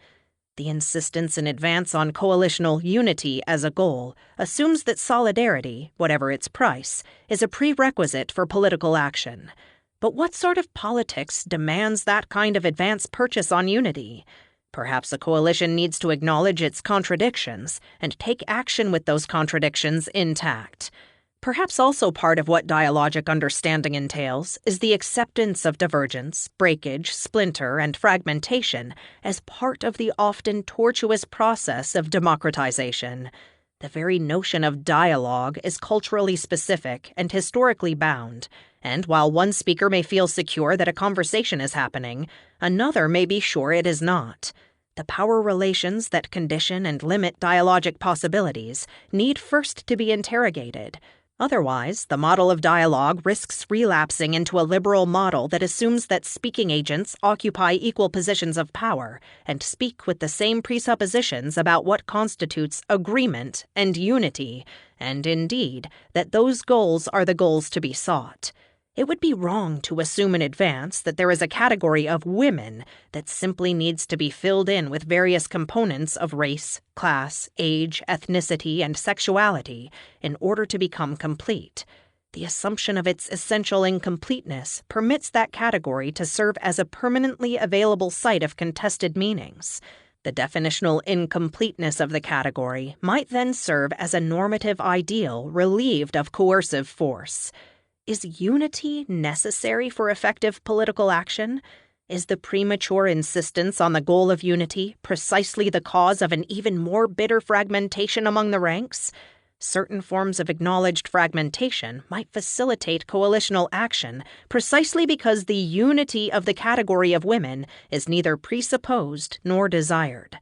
Speaker 1: The insistence in advance on coalitional unity as a goal assumes that solidarity, whatever its price, is a prerequisite for political action. But what sort of politics demands that kind of advance purchase on unity? Perhaps a coalition needs to acknowledge its contradictions and take action with those contradictions intact. Perhaps also part of what dialogic understanding entails is the acceptance of divergence, breakage, splinter, and fragmentation as part of the often tortuous process of democratization. The very notion of dialogue is culturally specific and historically bound, and while one speaker may feel secure that a conversation is happening, another may be sure it is not. The power relations that condition and limit dialogic possibilities need first to be interrogated. Otherwise, the model of dialogue risks relapsing into a liberal model that assumes that speaking agents occupy equal positions of power and speak with the same presuppositions about what constitutes agreement and unity, and indeed, that those goals are the goals to be sought. It would be wrong to assume in advance that there is a category of women that simply needs to be filled in with various components of race, class, age, ethnicity, and sexuality in order to become complete. The assumption of its essential incompleteness permits that category to serve as a permanently available site of contested meanings. The definitional incompleteness of the category might then serve as a normative ideal relieved of coercive force. Is unity necessary for effective political action? Is the premature insistence on the goal of unity precisely the cause of an even more bitter fragmentation among the ranks? Certain forms of acknowledged fragmentation might facilitate coalitional action precisely because the unity of the category of women is neither presupposed nor desired.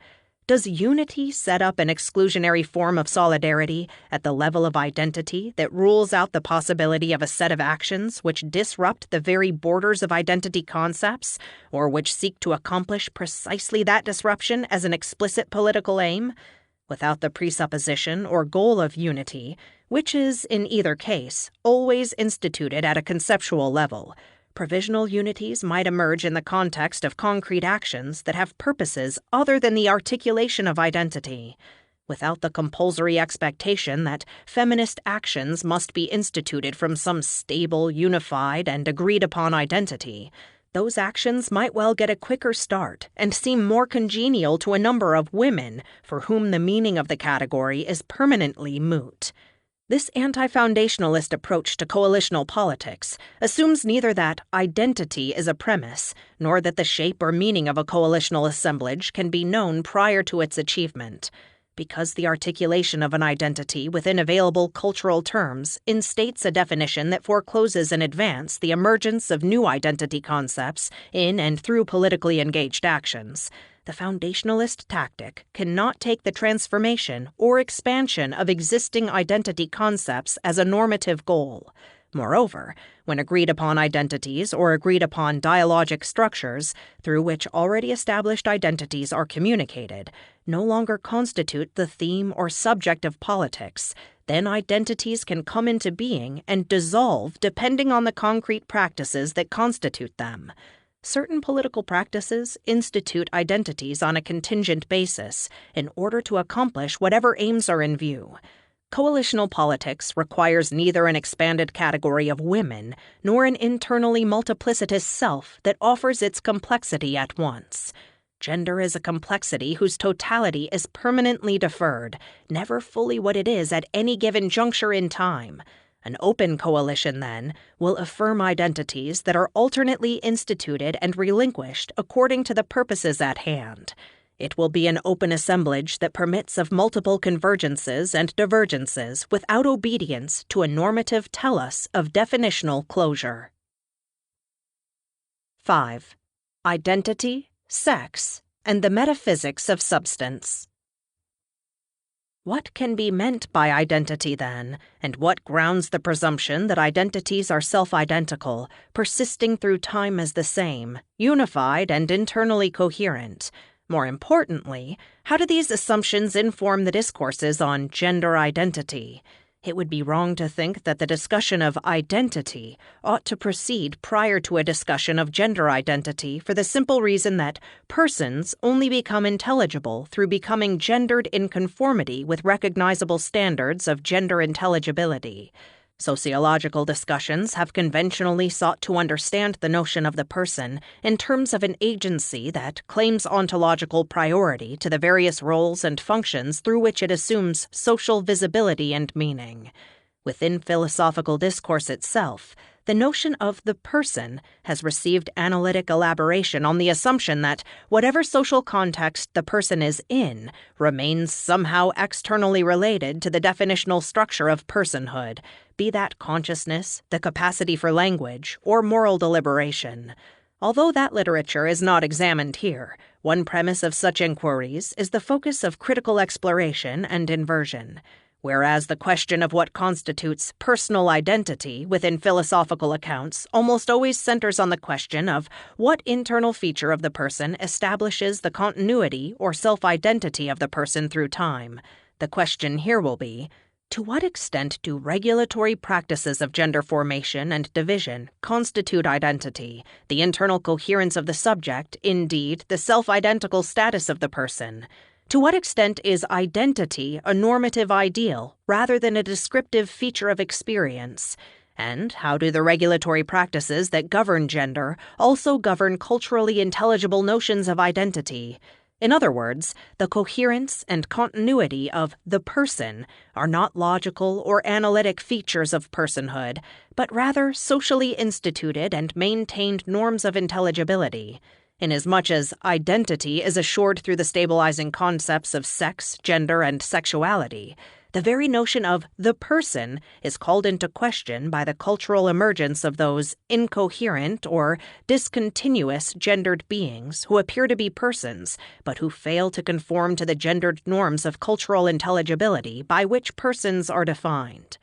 Speaker 1: Does unity set up an exclusionary form of solidarity at the level of identity that rules out the possibility of a set of actions which disrupt the very borders of identity concepts, or which seek to accomplish precisely that disruption as an explicit political aim? Without the presupposition or goal of unity, which is, in either case, always instituted at a conceptual level, provisional unities might emerge in the context of concrete actions that have purposes other than the articulation of identity. without the compulsory expectation that feminist actions must be instituted from some stable, unified, and agreed-upon identity, those actions might well get a quicker start and seem more congenial to a number of women for whom the meaning of the category is permanently moot. This anti-foundationalist approach to coalitional politics assumes neither that identity is a premise, nor that the shape or meaning of a coalitional assemblage can be known prior to its achievement. Because the articulation of an identity within available cultural terms instates a definition that forecloses in advance the emergence of new identity concepts in and through politically engaged actions, the foundationalist tactic cannot take the transformation or expansion of existing identity concepts as a normative goal. Moreover, when agreed-upon identities or agreed-upon dialogic structures, through which already established identities are communicated, no longer constitute the theme or subject of politics, then identities can come into being and dissolve depending on the concrete practices that constitute them. Certain political practices institute identities on a contingent basis in order to accomplish whatever aims are in view. Coalitional politics requires neither an expanded category of women nor an internally multiplicitous self that offers its complexity at once. Gender is a complexity whose totality is permanently deferred, never fully what it is at any given juncture in time. An open coalition, then, will affirm identities that are alternately instituted and relinquished according to the purposes at hand. It will be an open assemblage that permits of multiple convergences and divergences without obedience to a normative tellus of definitional closure. 5. Identity, sex, and the metaphysics of substance. What can be meant by identity, then, and what grounds the presumption that identities are self-identical, persisting through time as the same, unified and internally coherent? More importantly, how do these assumptions inform the discourses on gender identity? It would be wrong to think that the discussion of identity ought to proceed prior to a discussion of gender identity for the simple reason that persons only become intelligible through becoming gendered in conformity with recognizable standards of gender intelligibility. Sociological discussions have conventionally sought to understand the notion of the person in terms of an agency that claims ontological priority to the various roles and functions through which it assumes social visibility and meaning. Within philosophical discourse itself, the notion of the person has received analytic elaboration on the assumption that whatever social context the person is in remains somehow externally related to the definitional structure of personhood, be that consciousness, the capacity for language, or moral deliberation. Although that literature is not examined here, one premise of such inquiries is the focus of critical exploration and inversion. Whereas the question of what constitutes personal identity within philosophical accounts almost always centers on the question of what internal feature of the person establishes the continuity or self-identity of the person through time, the question here will be, to what extent do regulatory practices of gender formation and division constitute identity, the internal coherence of the subject, indeed, the self-identical status of the person? To what extent is identity a normative ideal rather than a descriptive feature of experience? And how do the regulatory practices that govern gender also govern culturally intelligible notions of identity? In other words, the coherence and continuity of the person are not logical or analytic features of personhood, but rather socially instituted and maintained norms of intelligibility. Inasmuch as identity is assured through the stabilizing concepts of sex, gender, and sexuality, the very notion of the person is called into question by the cultural emergence of those incoherent or discontinuous gendered beings who appear to be persons, but who fail to conform to the gendered norms of cultural intelligibility by which persons are defined.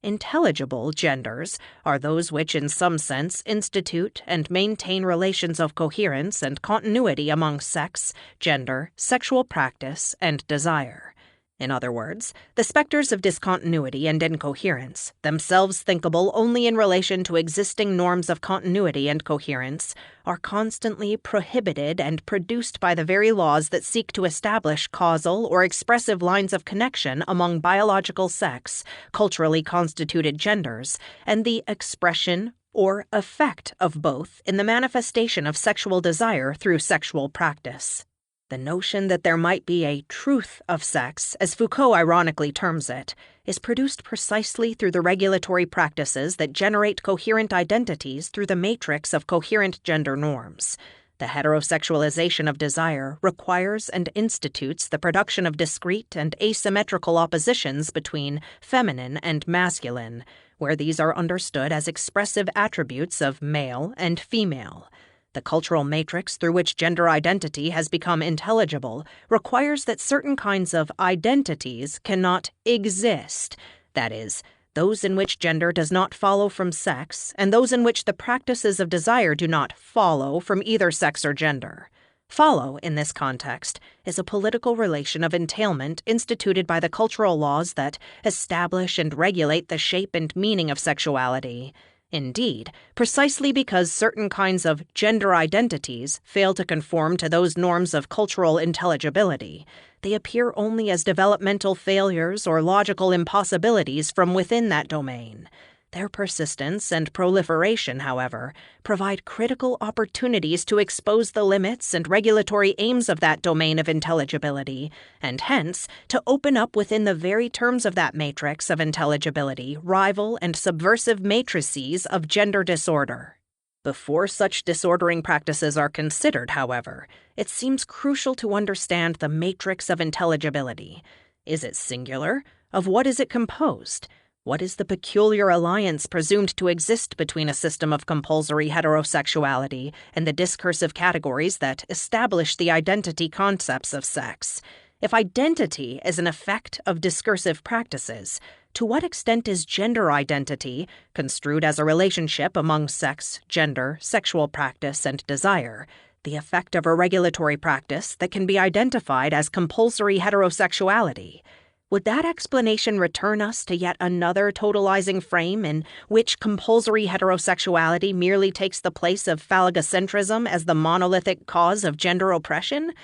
Speaker 1: Intelligible genders are those which in some sense institute and maintain relations of coherence and continuity among sex, gender, sexual practice, and desire. In other words, the specters of discontinuity and incoherence, themselves thinkable only in relation to existing norms of continuity and coherence, are constantly prohibited and produced by the very laws that seek to establish causal or expressive lines of connection among biological sex, culturally constituted genders, and the expression or effect of both in the manifestation of sexual desire through sexual practice. The notion that there might be a truth of sex, as Foucault ironically terms it, is produced precisely through the regulatory practices that generate coherent identities through the matrix of coherent gender norms. The heterosexualization of desire requires and institutes the production of discrete and asymmetrical oppositions between feminine and masculine, where these are understood as expressive attributes of male and female. The cultural matrix through which gender identity has become intelligible requires that certain kinds of identities cannot exist, that is, those in which gender does not follow from sex, and those in which the practices of desire do not follow from either sex or gender. Follow, in this context, is a political relation of entailment instituted by the cultural laws that establish and regulate the shape and meaning of sexuality. Indeed, precisely because certain kinds of gender identities fail to conform to those norms of cultural intelligibility, they appear only as developmental failures or logical impossibilities from within that domain. Their persistence and proliferation, however, provide critical opportunities to expose the limits and regulatory aims of that domain of intelligibility, and hence to open up within the very terms of that matrix of intelligibility rival and subversive matrices of gender disorder. Before such disordering practices are considered, however, it seems crucial to understand the matrix of intelligibility. Is it singular? Of what is it composed? What is the peculiar alliance presumed to exist between a system of compulsory heterosexuality and the discursive categories that establish the identity concepts of sex? If identity is an effect of discursive practices, to what extent is gender identity, construed as a relationship among sex, gender, sexual practice, and desire, the effect of a regulatory practice that can be identified as compulsory heterosexuality? Would that explanation return us to yet another totalizing frame in which compulsory heterosexuality merely takes the place of phallogocentrism as the monolithic cause of gender oppression?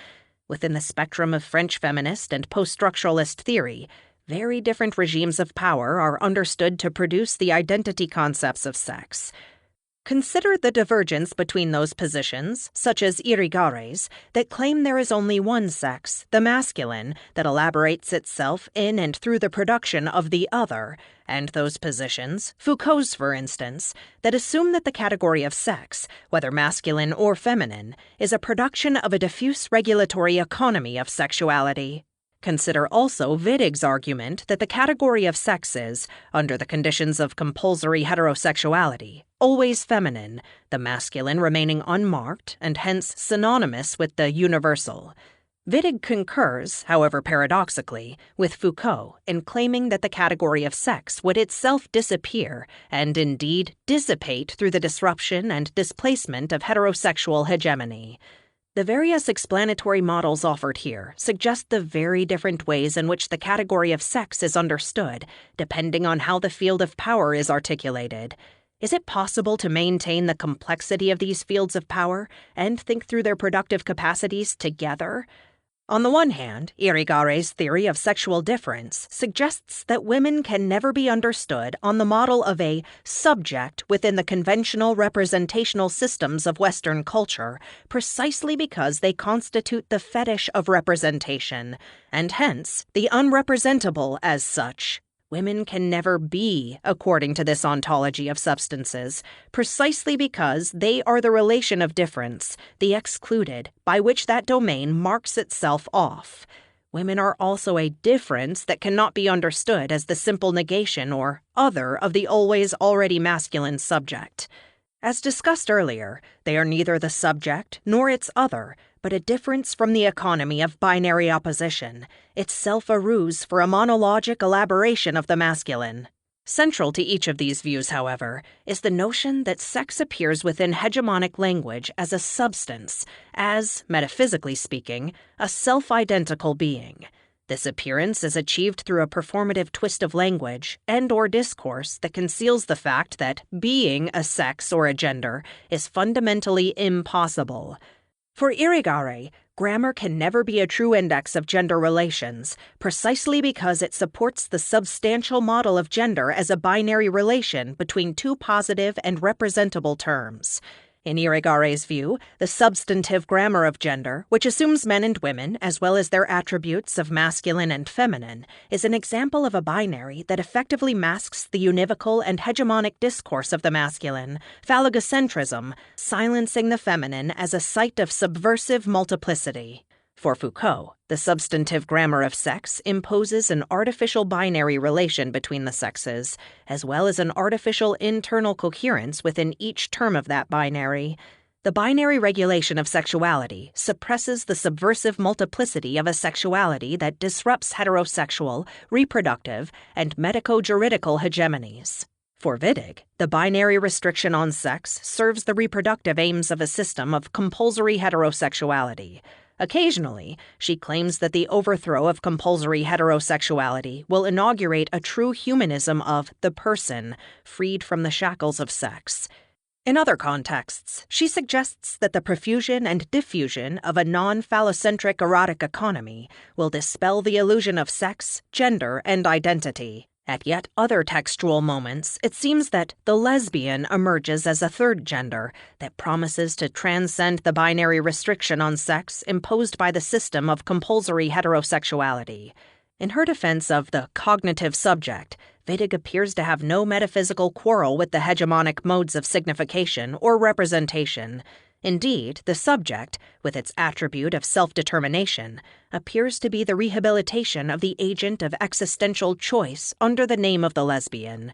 Speaker 1: Within the spectrum of French feminist and post-structuralist theory, very different regimes of power are understood to produce the identity concepts of sex. Consider the divergence between those positions, such as Irigares, that claim there is only one sex, the masculine, that elaborates itself in and through the production of the other, and those positions, Foucault's for instance, that assume that the category of sex, whether masculine or feminine, is a production of a diffuse regulatory economy of sexuality. Consider also Wittig's argument that the category of sex is, under the conditions of compulsory heterosexuality, always feminine, the masculine remaining unmarked and hence synonymous with the universal. Wittig concurs, however paradoxically, with Foucault in claiming that the category of sex would itself disappear and indeed dissipate through the disruption and displacement of heterosexual hegemony. The various explanatory models offered here suggest the very different ways in which the category of sex is understood, depending on how the field of power is articulated. Is it possible to maintain the complexity of these fields of power and think through their productive capacities together? On the one hand, Irigares' theory of sexual difference suggests that women can never be understood on the model of a subject within the conventional representational systems of Western culture, precisely because they constitute the fetish of representation, and hence the unrepresentable as such. Women can never be, according to this ontology of substances, precisely because they are the relation of difference, the excluded, by which that domain marks itself off. Women are also a difference that cannot be understood as the simple negation or other of the always already masculine subject. As discussed earlier, they are neither the subject nor its other, but a difference from the economy of binary opposition, itself a ruse for a monologic elaboration of the masculine. Central to each of these views, however, is the notion that sex appears within hegemonic language as a substance, as, metaphysically speaking, a self-identical being. This appearance is achieved through a performative twist of language and/or discourse that conceals the fact that being a sex or a gender is fundamentally impossible. For Irigaray, grammar can never be a true index of gender relations, precisely because it supports the substantial model of gender as a binary relation between two positive and representable terms. In Irigaray's view, the substantive grammar of gender, which assumes men and women, as well as their attributes of masculine and feminine, is an example of a binary that effectively masks the univocal and hegemonic discourse of the masculine, phallogocentrism, silencing the feminine as a site of subversive multiplicity. For Foucault, the substantive grammar of sex imposes an artificial binary relation between the sexes, as well as an artificial internal coherence within each term of that binary. The binary regulation of sexuality suppresses the subversive multiplicity of a sexuality that disrupts heterosexual, reproductive, and medico-juridical hegemonies. For Wittig, the binary restriction on sex serves the reproductive aims of a system of compulsory heterosexuality. Occasionally, she claims that the overthrow of compulsory heterosexuality will inaugurate a true humanism of the person, freed from the shackles of sex. In other contexts, she suggests that the profusion and diffusion of a non-phallocentric erotic economy will dispel the illusion of sex, gender, and identity. At yet other textual moments, it seems that the lesbian emerges as a third gender that promises to transcend the binary restriction on sex imposed by the system of compulsory heterosexuality. In her defense of the cognitive subject, Wittig appears to have no metaphysical quarrel with the hegemonic modes of signification or representation. Indeed, the subject, with its attribute of self-determination, appears to be the rehabilitation of the agent of existential choice under the name of the lesbian.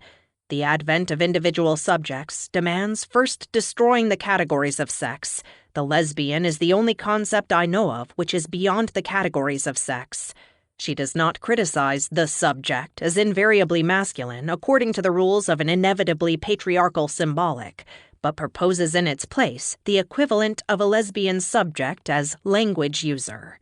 Speaker 1: The advent of individual subjects demands first destroying the categories of sex. The lesbian is the only concept I know of which is beyond the categories of sex. She does not criticize the subject as invariably masculine according to the rules of an inevitably patriarchal symbolic, but proposes in its place the equivalent of a lesbian subject as language user.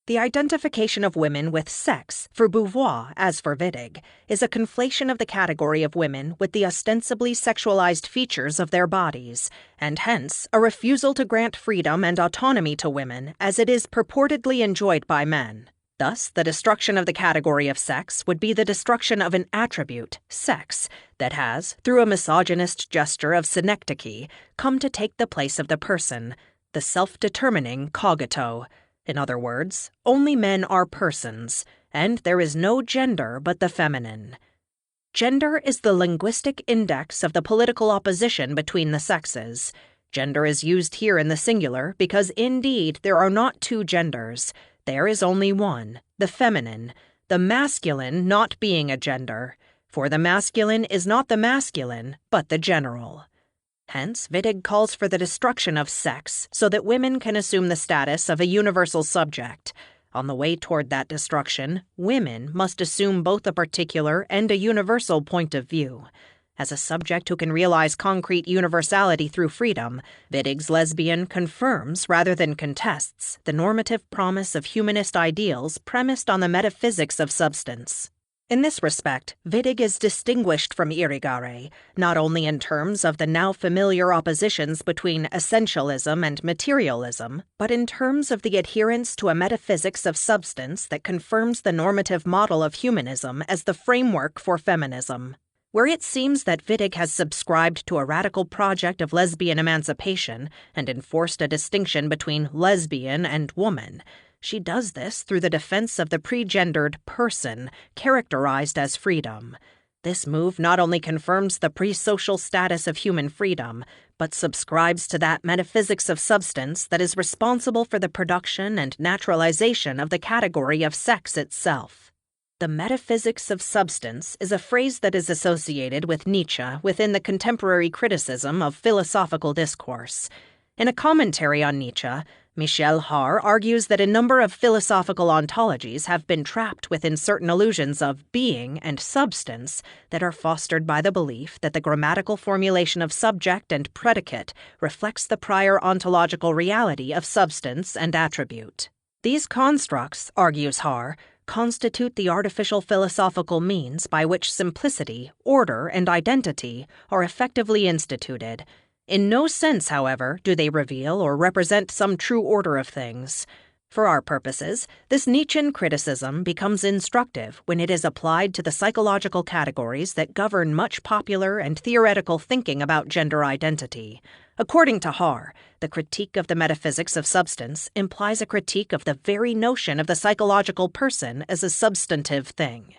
Speaker 1: The identification of women with sex, for Beauvoir as for Wittig, is a conflation of the category of women with the ostensibly sexualized features of their bodies, and hence a refusal to grant freedom and autonomy to women as it is purportedly enjoyed by men. Thus, the destruction of the category of sex would be the destruction of an attribute, sex, that has, through a misogynist gesture of synecdoche, come to take the place of the person, the self-determining cogito. In other words, only men are persons, and there is no gender but the feminine. Gender is the linguistic index of the political opposition between the sexes. Gender is used here in the singular because, indeed, there are not two genders. There is only one, the feminine, the masculine not being a gender, for the masculine is not the masculine, but the general. Hence, Wittig calls for the destruction of sex so that women can assume the status of a universal subject. On the way toward that destruction, women must assume both a particular and a universal point of view. As a subject who can realize concrete universality through freedom, Wittig's lesbian confirms rather than contests the normative promise of humanist ideals premised on the metaphysics of substance. In this respect, Wittig is distinguished from Irigaray, not only in terms of the now familiar oppositions between essentialism and materialism, but in terms of the adherence to a metaphysics of substance that confirms the normative model of humanism as the framework for feminism. Where it seems that Wittig has subscribed to a radical project of lesbian emancipation and enforced a distinction between lesbian and woman, she does this through the defense of the pre-gendered person, characterized as freedom. This move not only confirms the pre-social status of human freedom, but subscribes to that metaphysics of substance that is responsible for the production and naturalization of the category of sex itself. The metaphysics of substance is a phrase that is associated with Nietzsche within the contemporary criticism of philosophical discourse. In a commentary on Nietzsche, Michel Haar argues that a number of philosophical ontologies have been trapped within certain illusions of being and substance that are fostered by the belief that the grammatical formulation of subject and predicate reflects the prior ontological reality of substance and attribute. These constructs, argues Haar, constitute the artificial philosophical means by which simplicity, order, and identity are effectively instituted. In no sense, however, do they reveal or represent some true order of things. For our purposes, this Nietzschean criticism becomes instructive when it is applied to the psychological categories that govern much popular and theoretical thinking about gender identity. According to Haar, the critique of the metaphysics of substance implies a critique of the very notion of the psychological person as a substantive thing.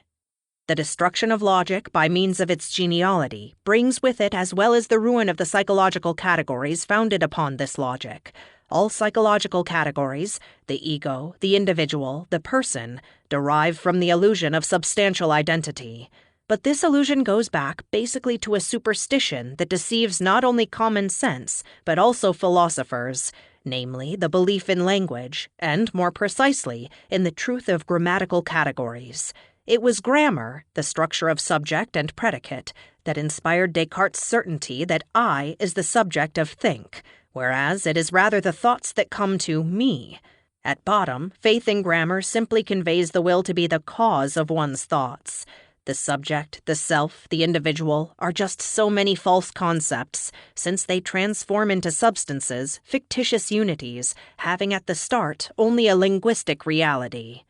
Speaker 1: The destruction of logic by means of its geniality brings with it as well as the ruin of the psychological categories founded upon this logic. All psychological categories, the ego, the individual, the person, derive from the illusion of substantial identity. But this illusion goes back basically to a superstition that deceives not only common sense, but also philosophers, namely the belief in language, and more precisely, in the truth of grammatical categories. It was grammar, the structure of subject and predicate, that inspired Descartes' certainty that I is the subject of think, whereas it is rather the thoughts that come to me. At bottom, faith in grammar simply conveys the will to be the cause of one's thoughts. The subject, the self, the individual are just so many false concepts, since they transform into substances, fictitious unities, having at the start only a linguistic reality.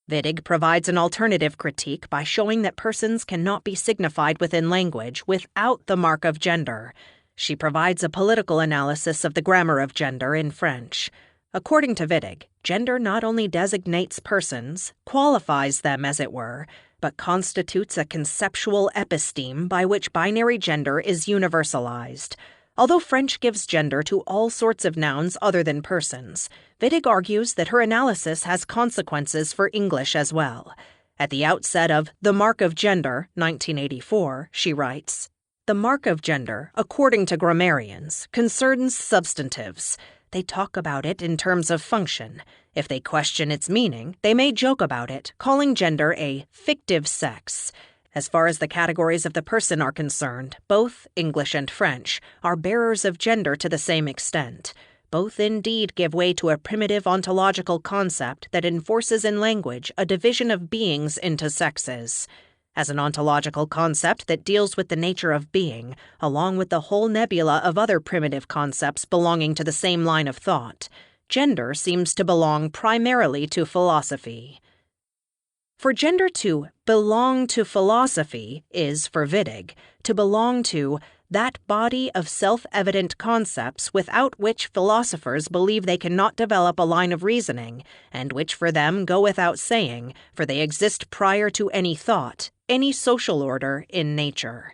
Speaker 1: Wittig provides an alternative critique by showing that persons cannot be signified within language without the mark of gender. She provides a political analysis of the grammar of gender in French. According to Wittig, gender not only designates persons, qualifies them as it were, but constitutes a conceptual episteme by which binary gender is universalized. Although French gives gender to all sorts of nouns other than persons, Wittig argues that her analysis has consequences for English as well. At the outset of The Mark of Gender, 1984, she writes, "The mark of gender, according to grammarians, concerns substantives. They talk about it in terms of function. If they question its meaning, they may joke about it, calling gender a fictive sex. As far as the categories of the person are concerned, both, English and French, are bearers of gender to the same extent. Both indeed give way to a primitive ontological concept that enforces in language a division of beings into sexes. As an ontological concept that deals with the nature of being, along with the whole nebula of other primitive concepts belonging to the same line of thought, gender seems to belong primarily to philosophy." For gender to belong to philosophy is, for Wittig, to belong to that body of self-evident concepts without which philosophers believe they cannot develop a line of reasoning, and which for them go without saying, for they exist prior to any thought, any social order in nature.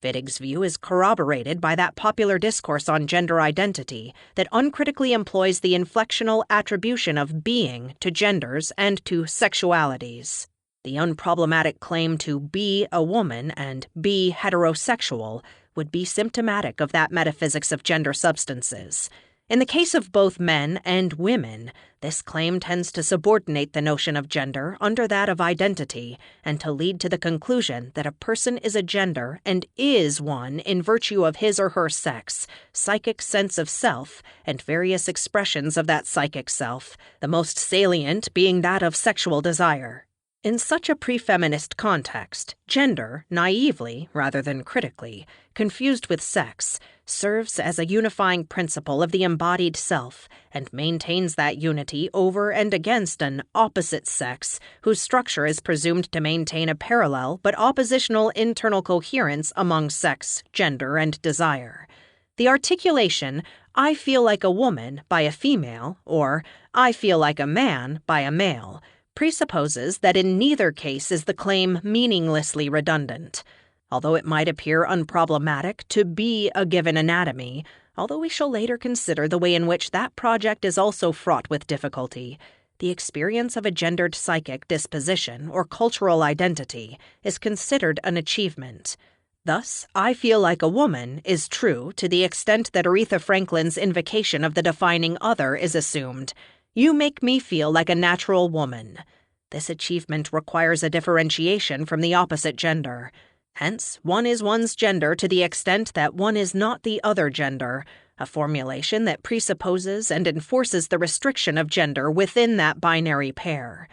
Speaker 1: Wittig's view is corroborated by that popular discourse on gender identity that uncritically employs the inflectional attribution of being to genders and to sexualities. The unproblematic claim to be a woman and be heterosexual would be symptomatic of that metaphysics of gender substances. In the case of both men and women, this claim tends to subordinate the notion of gender under that of identity and to lead to the conclusion that a person is a gender and is one in virtue of his or her sex, psychic sense of self, and various expressions of that psychic self, the most salient being that of sexual desire. In such a pre-feminist context, gender, naively rather than critically, confused with sex, serves as a unifying principle of the embodied self and maintains that unity over and against an opposite sex whose structure is presumed to maintain a parallel but oppositional internal coherence among sex, gender, and desire. The articulation, "I feel like a woman" by a female, or "I feel like a man" by a male, presupposes that in neither case is the claim meaninglessly redundant. Although it might appear unproblematic to be a given anatomy, although we shall later consider the way in which that project is also fraught with difficulty, the experience of a gendered psychic disposition or cultural identity is considered an achievement. Thus, "I feel like a woman" is true to the extent that Aretha Franklin's invocation of the defining other is assumed. "You make me feel like a natural woman." This achievement requires a differentiation from the opposite gender. Hence, one is one's gender to the extent that one is not the other gender, a formulation that presupposes and enforces the restriction of gender within that binary pair.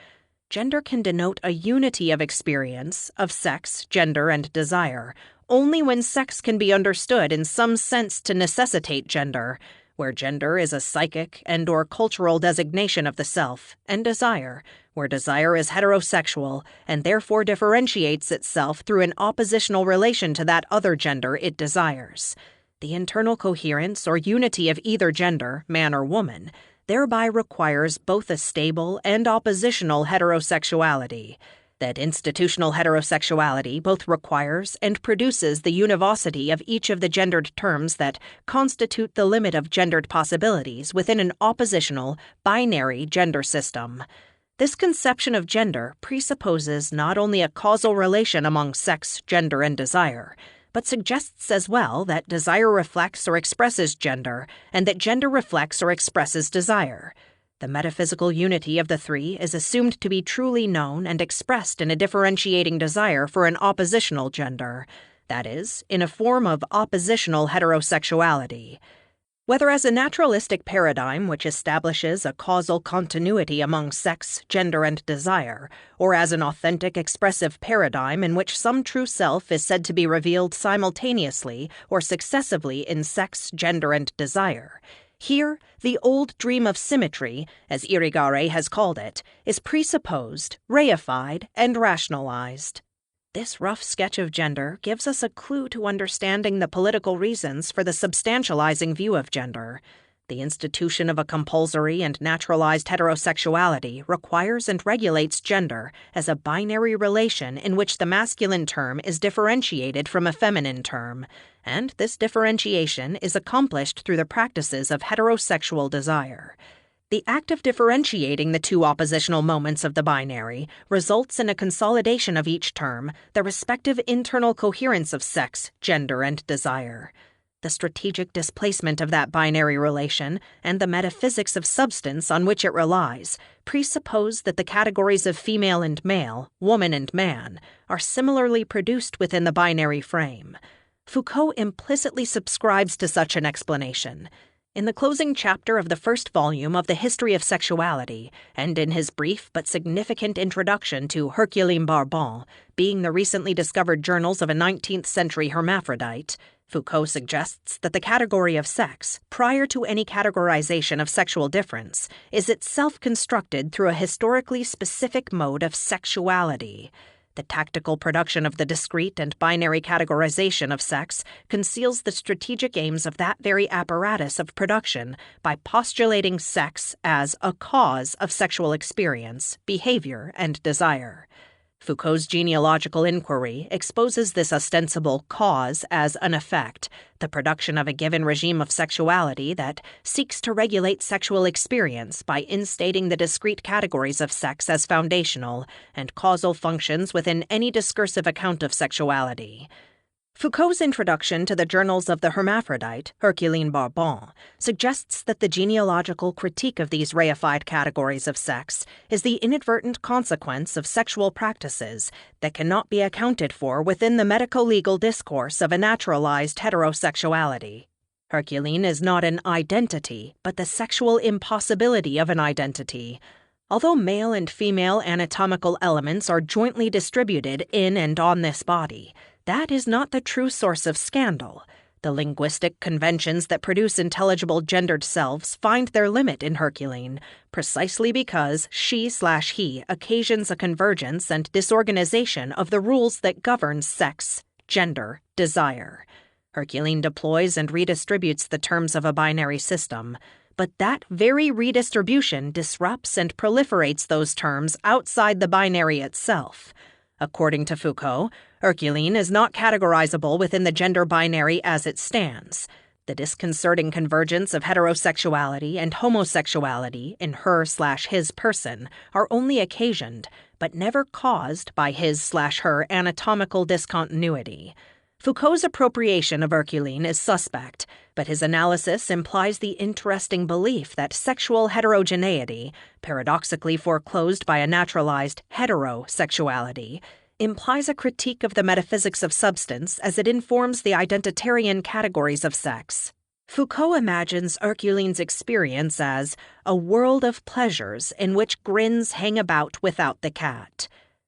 Speaker 1: gender can denote a unity of experience, of sex, gender, and desire, only when sex can be understood in some sense to necessitate gender, where gender is a psychic and/or cultural designation of the self, and desire, where desire is heterosexual and therefore differentiates itself through an oppositional relation to that other gender it desires. The internal coherence or unity of either gender, man or woman, thereby requires both a stable and oppositional heterosexuality. That institutional heterosexuality both requires and produces the univocity of each of the gendered terms that constitute the limit of gendered possibilities within an oppositional, binary gender system. This conception of gender presupposes not only a causal relation among sex, gender, and desire, but suggests as well that desire reflects or expresses gender, and that gender reflects or expresses desire. The metaphysical unity of the three is assumed to be truly known and expressed in a differentiating desire for an oppositional gender, that is, in a form of oppositional heterosexuality. Whether as a naturalistic paradigm which establishes a causal continuity among sex, gender, and desire, or as an authentic expressive paradigm in which some true self is said to be revealed simultaneously or successively in sex, gender, and desire, here, the old dream of symmetry, as Irigaray has called it, is presupposed, reified, and rationalized. This rough sketch of gender gives us a clue to understanding the political reasons for the substantializing view of gender. The institution of a compulsory and naturalized heterosexuality requires and regulates gender as a binary relation in which the masculine term is differentiated from a feminine term, and this differentiation is accomplished through the practices of heterosexual desire. The act of differentiating the two oppositional moments of the binary results in a consolidation of each term, the respective internal coherence of sex, gender, and desire. The strategic displacement of that binary relation and the metaphysics of substance on which it relies presuppose that the categories of female and male, woman and man, are similarly produced within the binary frame. Foucault implicitly subscribes to such an explanation. In the closing chapter of the first volume of the History of Sexuality, and in his brief but significant introduction to Herculine Barbon, being the recently discovered journals of a 19th century hermaphrodite, Foucault suggests that the category of sex, prior to any categorization of sexual difference, is itself constructed through a historically specific mode of sexuality. The tactical production of the discrete and binary categorization of sex conceals the strategic aims of that very apparatus of production by postulating sex as a cause of sexual experience, behavior, and desire. Foucault's genealogical inquiry exposes this ostensible cause as an effect, the production of a given regime of sexuality that seeks to regulate sexual experience by instating the discrete categories of sex as foundational and causal functions within any discursive account of sexuality. Foucault's introduction to the Journals of the Hermaphrodite, Herculine Barbon, suggests that the genealogical critique of these reified categories of sex is the inadvertent consequence of sexual practices that cannot be accounted for within the medico-legal discourse of a naturalized heterosexuality. Herculine is not an identity, but the sexual impossibility of an identity. Although male and female anatomical elements are jointly distributed in and on this body, that is not the true source of scandal. The linguistic conventions that produce intelligible gendered selves find their limit in Herculine, precisely because she/he occasions a convergence and disorganization of the rules that govern sex, gender, desire. Herculine deploys and redistributes the terms of a binary system, but that very redistribution disrupts and proliferates those terms outside the binary itself. According to Foucault, Herculine is not categorizable within the gender binary as it stands. The disconcerting convergence of heterosexuality and homosexuality in her/his person are only occasioned, but never caused by his/her anatomical discontinuity. Foucault's appropriation of Herculine is suspect, but his analysis implies the interesting belief that sexual heterogeneity, paradoxically foreclosed by a naturalized heterosexuality, implies a critique of the metaphysics of substance as it informs the identitarian categories of sex. Foucault imagines Herculene's experience as a world of pleasures in which grins hang about without the cat.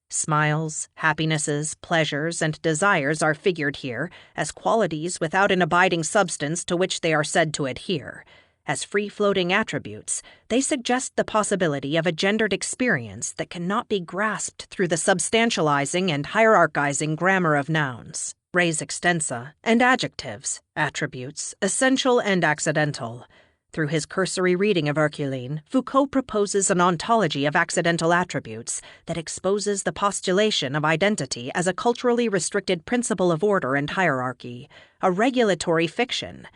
Speaker 1: Smiles, happinesses, pleasures, and desires are figured here as qualities without an abiding substance to which they are said to adhere. As free-floating attributes, they suggest the possibility of a gendered experience that cannot be grasped through the substantializing and hierarchizing grammar of nouns, res extensa, and adjectives, attributes, essential and accidental. Through his cursory reading of Hercules, Foucault proposes an ontology of accidental attributes that exposes the postulation of identity as a culturally restricted principle of order and hierarchy, a regulatory fiction.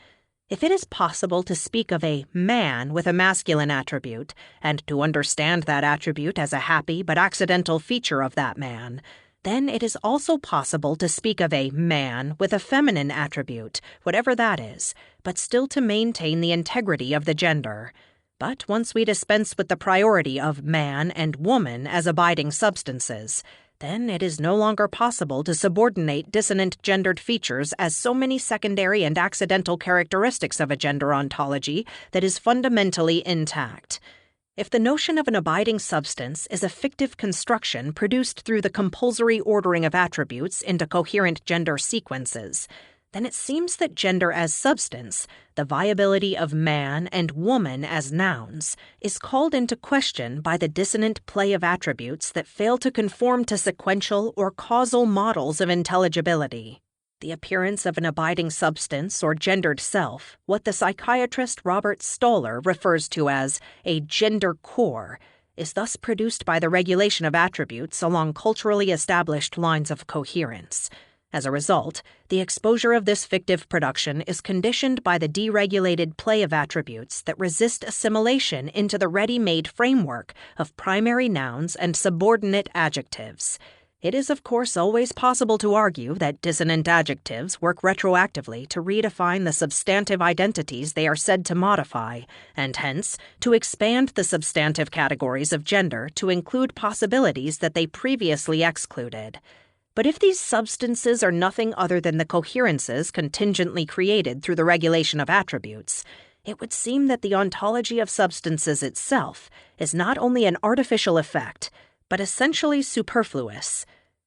Speaker 1: If it is possible to speak of a man with a masculine attribute, and to understand that attribute as a happy but accidental feature of that man, then it is also possible to speak of a man with a feminine attribute, whatever that is, but still to maintain the integrity of the gender. But once we dispense with the priority of man and woman as abiding substances, then it is no longer possible to subordinate dissonant gendered features as so many secondary and accidental characteristics of a gender ontology that is fundamentally intact. If the notion of an abiding substance is a fictive construction produced through the compulsory ordering of attributes into coherent gender sequences, then it seems that gender as substance, the viability of man and woman as nouns, is called into question by the dissonant play of attributes that fail to conform to sequential or causal models of intelligibility. The appearance of an abiding substance or gendered self, what the psychiatrist Robert Stoller refers to as a gender core, is thus produced by the regulation of attributes along culturally established lines of coherence. As a result, the exposure of this fictive production is conditioned by the deregulated play of attributes that resist assimilation into the ready-made framework of primary nouns and subordinate adjectives. It is, of course, always possible to argue that dissonant adjectives work retroactively to redefine the substantive identities they are said to modify, and hence to expand the substantive categories of gender to include possibilities that they previously excluded. But if these substances are nothing other than the coherences contingently created through the regulation of attributes, it would seem that the ontology of substances itself is not only an artificial effect, but essentially superfluous.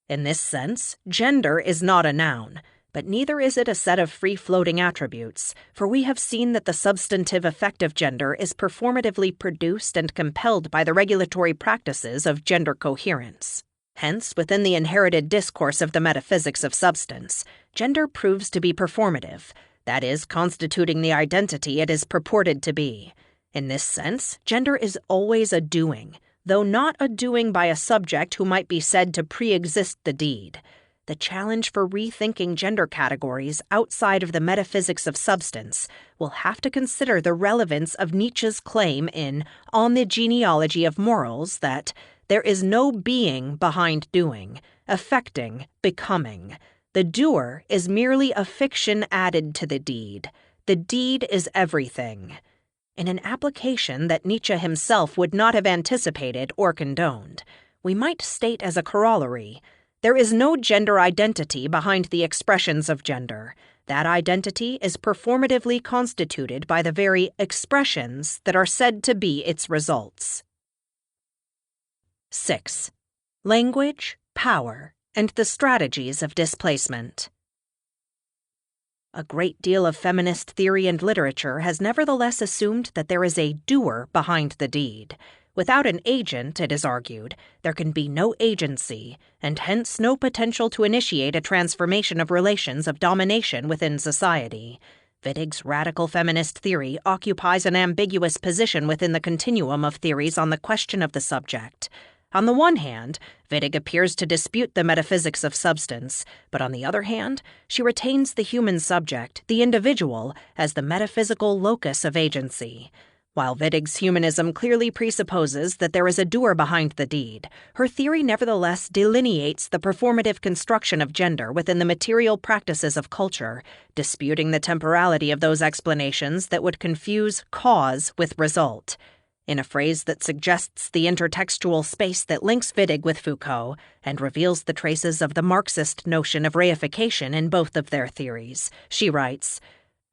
Speaker 1: In this sense, gender is not a noun, but neither is it a set of free-floating attributes, for we have seen that the substantive effect of gender is performatively produced and compelled by the regulatory practices of gender coherence. Hence, within the inherited discourse of the metaphysics of substance, gender proves to be performative, that is, constituting the identity it is purported to be. In this sense, gender is always a doing, though not a doing by a subject who might be said to pre-exist the deed. The challenge for rethinking gender categories outside of the metaphysics of substance will have to consider the relevance of Nietzsche's claim in On the Genealogy of Morals that there is no being behind doing, affecting, becoming. The doer is merely a fiction added to the deed. The deed is everything. In an application that Nietzsche himself would not have anticipated or condoned, we might state as a corollary, there is no gender identity behind the expressions of gender. That identity is performatively constituted by the very expressions that are said to be its results. 6. Language, power, and the strategies of displacement. A great deal of feminist theory and literature has nevertheless assumed that there is a doer behind the deed. Without an agent, it is argued, there can be no agency, and hence no potential to initiate a transformation of relations of domination within society. Wittig's radical feminist theory occupies an ambiguous position within the continuum of theories on the question of the subject. On the one hand, Wittig appears to dispute the metaphysics of substance, but on the other hand, she retains the human subject, the individual, as the metaphysical locus of agency. While Wittig's humanism clearly presupposes that there is a doer behind the deed, her theory nevertheless delineates the performative construction of gender within the material practices of culture, disputing the temporality of those explanations that would confuse cause with result. In a phrase that suggests the intertextual space that links Wittig with Foucault and reveals the traces of the Marxist notion of reification in both of their theories, she writes,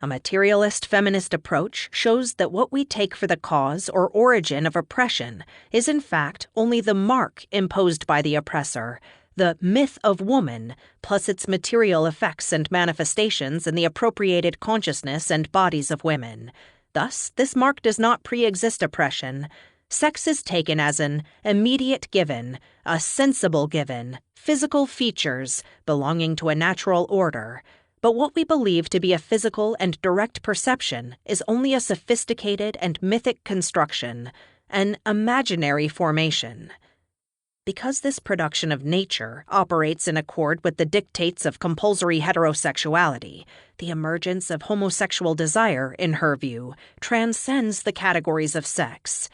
Speaker 1: A materialist feminist approach shows that what we take for the cause or origin of oppression is in fact only the mark imposed by the oppressor, the myth of woman, plus its material effects and manifestations in the appropriated consciousness and bodies of women. Thus, this mark does not pre-exist oppression. Sex is taken as an immediate given, a sensible given, physical features belonging to a natural order. But what we believe to be a physical and direct perception is only a sophisticated and mythic construction, an imaginary formation. Because this production of nature operates in accord with the dictates of compulsory heterosexuality, the emergence of homosexual desire, in her view, transcends the categories of sex.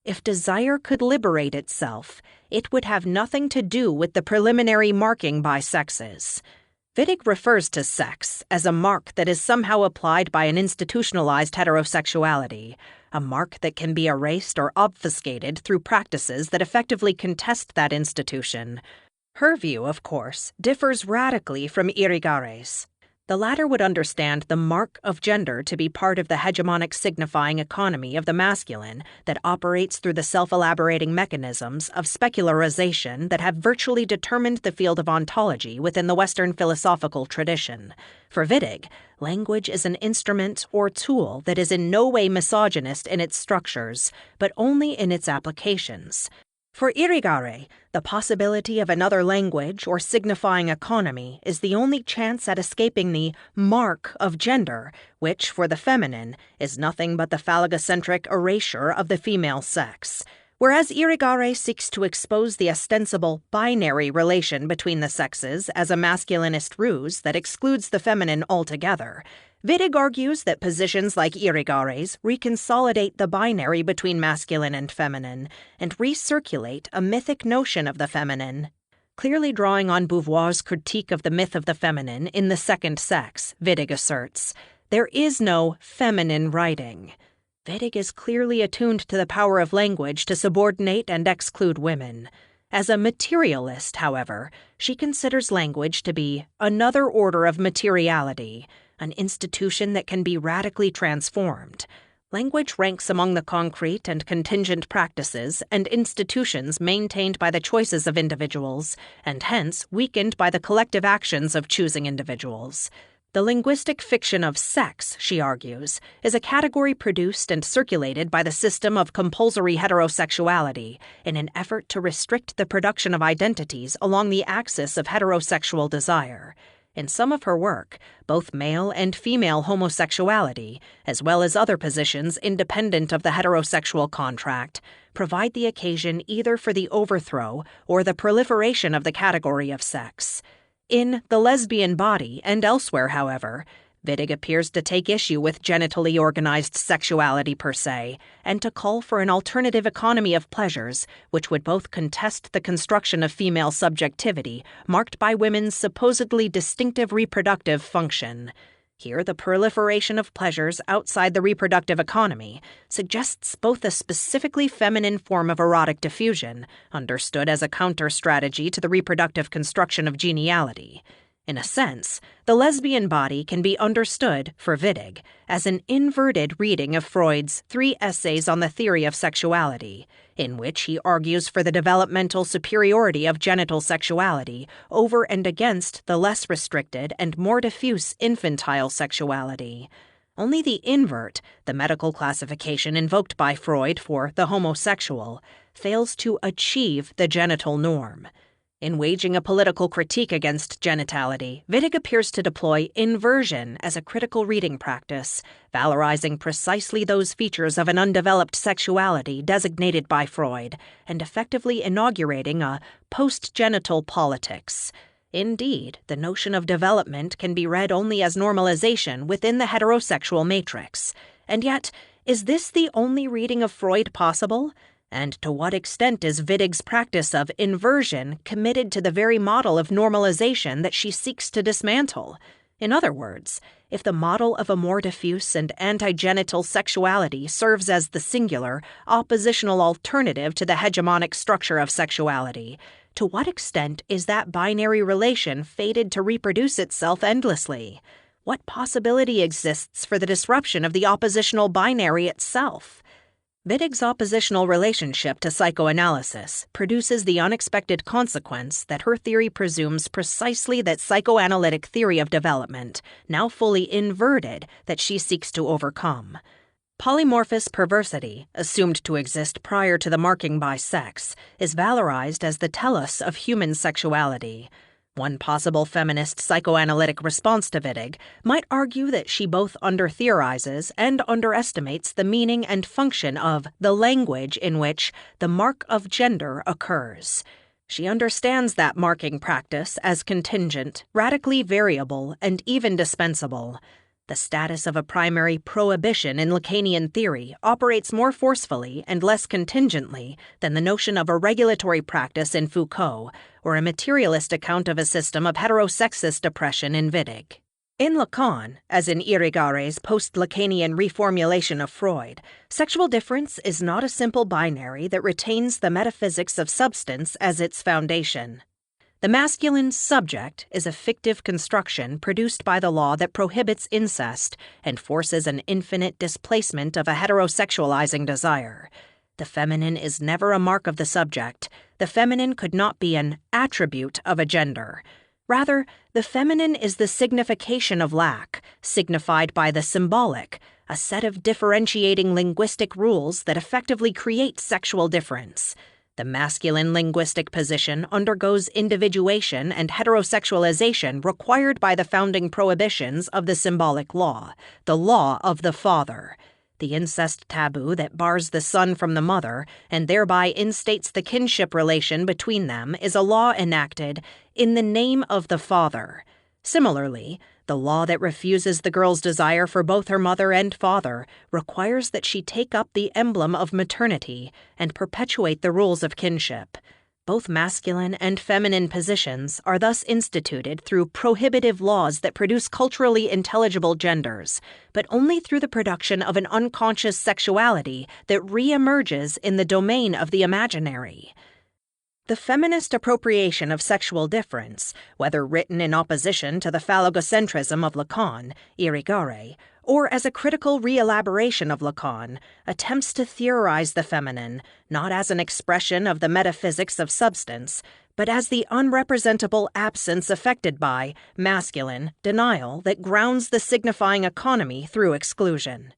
Speaker 1: If desire could liberate itself, it would have nothing to do with the preliminary marking by sexes. Wittig refers to sex as a mark that is somehow applied by an institutionalized heterosexuality, a mark that can be erased or obfuscated through practices that effectively contest that institution. Her view, of course, differs radically from Irigarei's. The latter would understand the mark of gender to be part of the hegemonic signifying economy of the masculine that operates through the self-elaborating mechanisms of specularization that have virtually determined the field of ontology within the Western philosophical tradition. For Wittig, language is an instrument or tool that is in no way misogynist in its structures, but only in its applications. For Irigaray, the possibility of another language or signifying economy is the only chance at escaping the mark of gender, which, for the feminine, is nothing but the phallogocentric erasure of the female sex. Whereas Irigaray seeks to expose the ostensible binary relation between the sexes as a masculinist ruse that excludes the feminine altogether, Wittig argues that positions like Irigaray's reconsolidate the binary between masculine and feminine and recirculate a mythic notion of the feminine. Clearly drawing on Beauvoir's critique of the myth of the feminine in The Second Sex, Wittig asserts, there is no feminine writing. Wittig is clearly attuned to the power of language to subordinate and exclude women. As a materialist, however, she considers language to be another order of materiality, an institution that can be radically transformed. Language ranks among the concrete and contingent practices and institutions maintained by the choices of individuals, and hence weakened by the collective actions of choosing individuals. The linguistic fiction of sex, she argues, is a category produced and circulated by the system of compulsory heterosexuality in an effort to restrict the production of identities along the axis of heterosexual desire. In some of her work, both male and female homosexuality, as well as other positions independent of the heterosexual contract, provide the occasion either for the overthrow or the proliferation of the category of sex. In The Lesbian Body and elsewhere, however, Wittig appears to take issue with genitally organized sexuality per se, and to call for an alternative economy of pleasures which would both contest the construction of female subjectivity marked by women's supposedly distinctive reproductive function. Here, the proliferation of pleasures outside the reproductive economy suggests both a specifically feminine form of erotic diffusion, understood as a counter-strategy to the reproductive construction of geniality. In a sense, The Lesbian Body can be understood, for Wittig, as an inverted reading of Freud's 3 essays on the theory of sexuality, in which he argues for the developmental superiority of genital sexuality over and against the less restricted and more diffuse infantile sexuality. Only the invert, the medical classification invoked by Freud for the homosexual, fails to achieve the genital norm. In waging a political critique against genitality, Wittig appears to deploy inversion as a critical reading practice, valorizing precisely those features of an undeveloped sexuality designated by Freud, and effectively inaugurating a post-genital politics. Indeed, the notion of development can be read only as normalization within the heterosexual matrix. And yet, is this the only reading of Freud possible? And to what extent is Wittig's practice of inversion committed to the very model of normalization that she seeks to dismantle? In other words, if the model of a more diffuse and anti-genital sexuality serves as the singular, oppositional alternative to the hegemonic structure of sexuality, to what extent is that binary relation fated to reproduce itself endlessly? What possibility exists for the disruption of the oppositional binary itself? Wittig's oppositional relationship to psychoanalysis produces the unexpected consequence that her theory presumes precisely that psychoanalytic theory of development, now fully inverted, that she seeks to overcome. Polymorphous perversity, assumed to exist prior to the marking by sex, is valorized as the telos of human sexuality. One possible feminist psychoanalytic response to Wittig might argue that she both under-theorizes and underestimates the meaning and function of the language in which the mark of gender occurs. She understands that marking practice as contingent, radically variable, and even dispensable. The status of a primary prohibition in Lacanian theory operates more forcefully and less contingently than the notion of a regulatory practice in Foucault, or a materialist account of a system of heterosexist oppression in Wittig. In Lacan, as in Irigary's post-Lacanian reformulation of Freud, sexual difference is not a simple binary that retains the metaphysics of substance as its foundation. The masculine subject is a fictive construction produced by the law that prohibits incest and forces an infinite displacement of a heterosexualizing desire. The feminine is never a mark of the subject. The feminine could not be an attribute of a gender. Rather, the feminine is the signification of lack, signified by the symbolic, a set of differentiating linguistic rules that effectively create sexual difference. The masculine linguistic position undergoes individuation and heterosexualization required by the founding prohibitions of the symbolic law, the law of the father. The incest taboo that bars the son from the mother and thereby instates the kinship relation between them is a law enacted in the name of the father. Similarly, the law that refuses the girl's desire for both her mother and father requires that she take up the emblem of maternity and perpetuate the rules of kinship. Both masculine and feminine positions are thus instituted through prohibitive laws that produce culturally intelligible genders, but only through the production of an unconscious sexuality that re-emerges in the domain of the imaginary. The feminist appropriation of sexual difference, whether written in opposition to the phallogocentrism of Lacan, Irigare, or as a critical re-elaboration of Lacan, attempts to theorize the feminine, not as an expression of the metaphysics of substance, but as the unrepresentable absence affected by masculine denial that grounds the signifying economy through exclusion.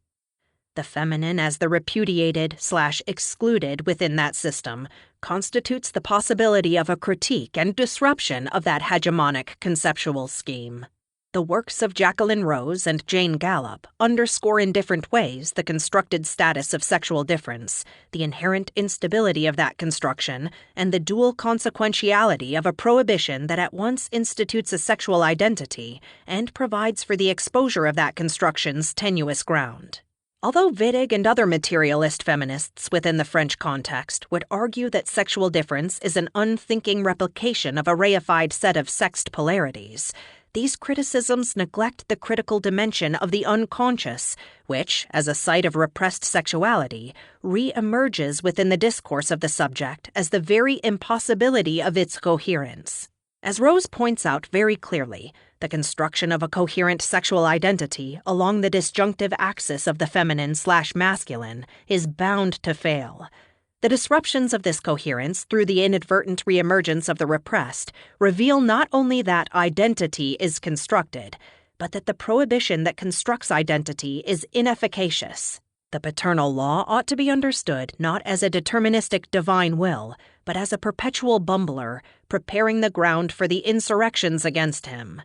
Speaker 1: The feminine as the repudiated/excluded within that system constitutes the possibility of a critique and disruption of that hegemonic conceptual scheme. The works of Jacqueline Rose and Jane Gallup underscore in different ways the constructed status of sexual difference, the inherent instability of that construction, and the dual consequentiality of a prohibition that at once institutes a sexual identity and provides for the exposure of that construction's tenuous ground. Although Wittig and other materialist feminists within the French context would argue that sexual difference is an unthinking replication of a reified set of sexed polarities, these criticisms neglect the critical dimension of the unconscious, which, as a site of repressed sexuality, re-emerges within the discourse of the subject as the very impossibility of its coherence. As Rose points out very clearly, the construction of a coherent sexual identity along the disjunctive axis of the feminine/masculine is bound to fail. The disruptions of this coherence through the inadvertent reemergence of the repressed reveal not only that identity is constructed, but that the prohibition that constructs identity is inefficacious. The paternal law ought to be understood not as a deterministic divine will, but as a perpetual bumbler, preparing the ground for the insurrections against him.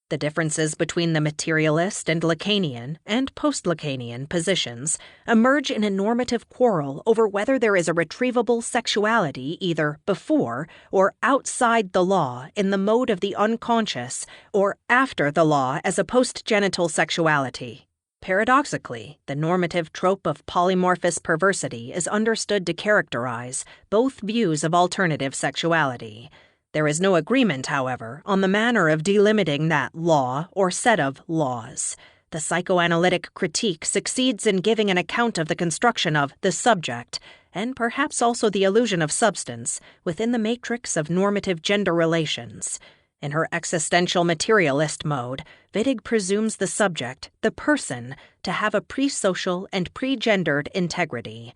Speaker 1: The differences between the materialist and Lacanian and post-Lacanian positions emerge in a normative quarrel over whether there is a retrievable sexuality either before or outside the law in the mode of the unconscious or after the law as a post-genital sexuality. Paradoxically, the normative trope of polymorphous perversity is understood to characterize both views of alternative sexuality. There is no agreement, however, on the manner of delimiting that law or set of laws. The psychoanalytic critique succeeds in giving an account of the construction of the subject, and perhaps also the illusion of substance, within the matrix of normative gender relations. In her existential materialist mode, Wittig presumes the subject, the person, to have a pre-social and pre-gendered integrity.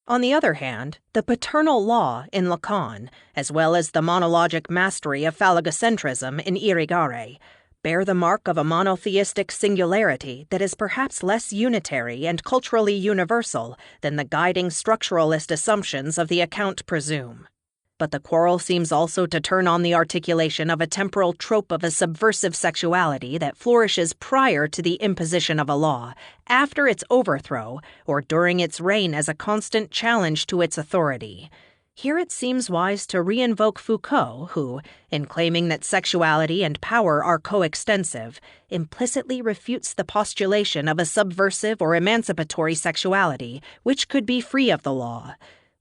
Speaker 1: On the other hand, the paternal law in Lacan, as well as the monologic mastery of phallogocentrism in Irrigare, bear the mark of a monotheistic singularity that is perhaps less unitary and culturally universal than the guiding structuralist assumptions of the account presume. But the quarrel seems also to turn on the articulation of a temporal trope of a subversive sexuality that flourishes prior to the imposition of a law, after its overthrow, or during its reign as a constant challenge to its authority. Here it seems wise to reinvoke Foucault, who, in claiming that sexuality and power are coextensive, implicitly refutes the postulation of a subversive or emancipatory sexuality which could be free of the law.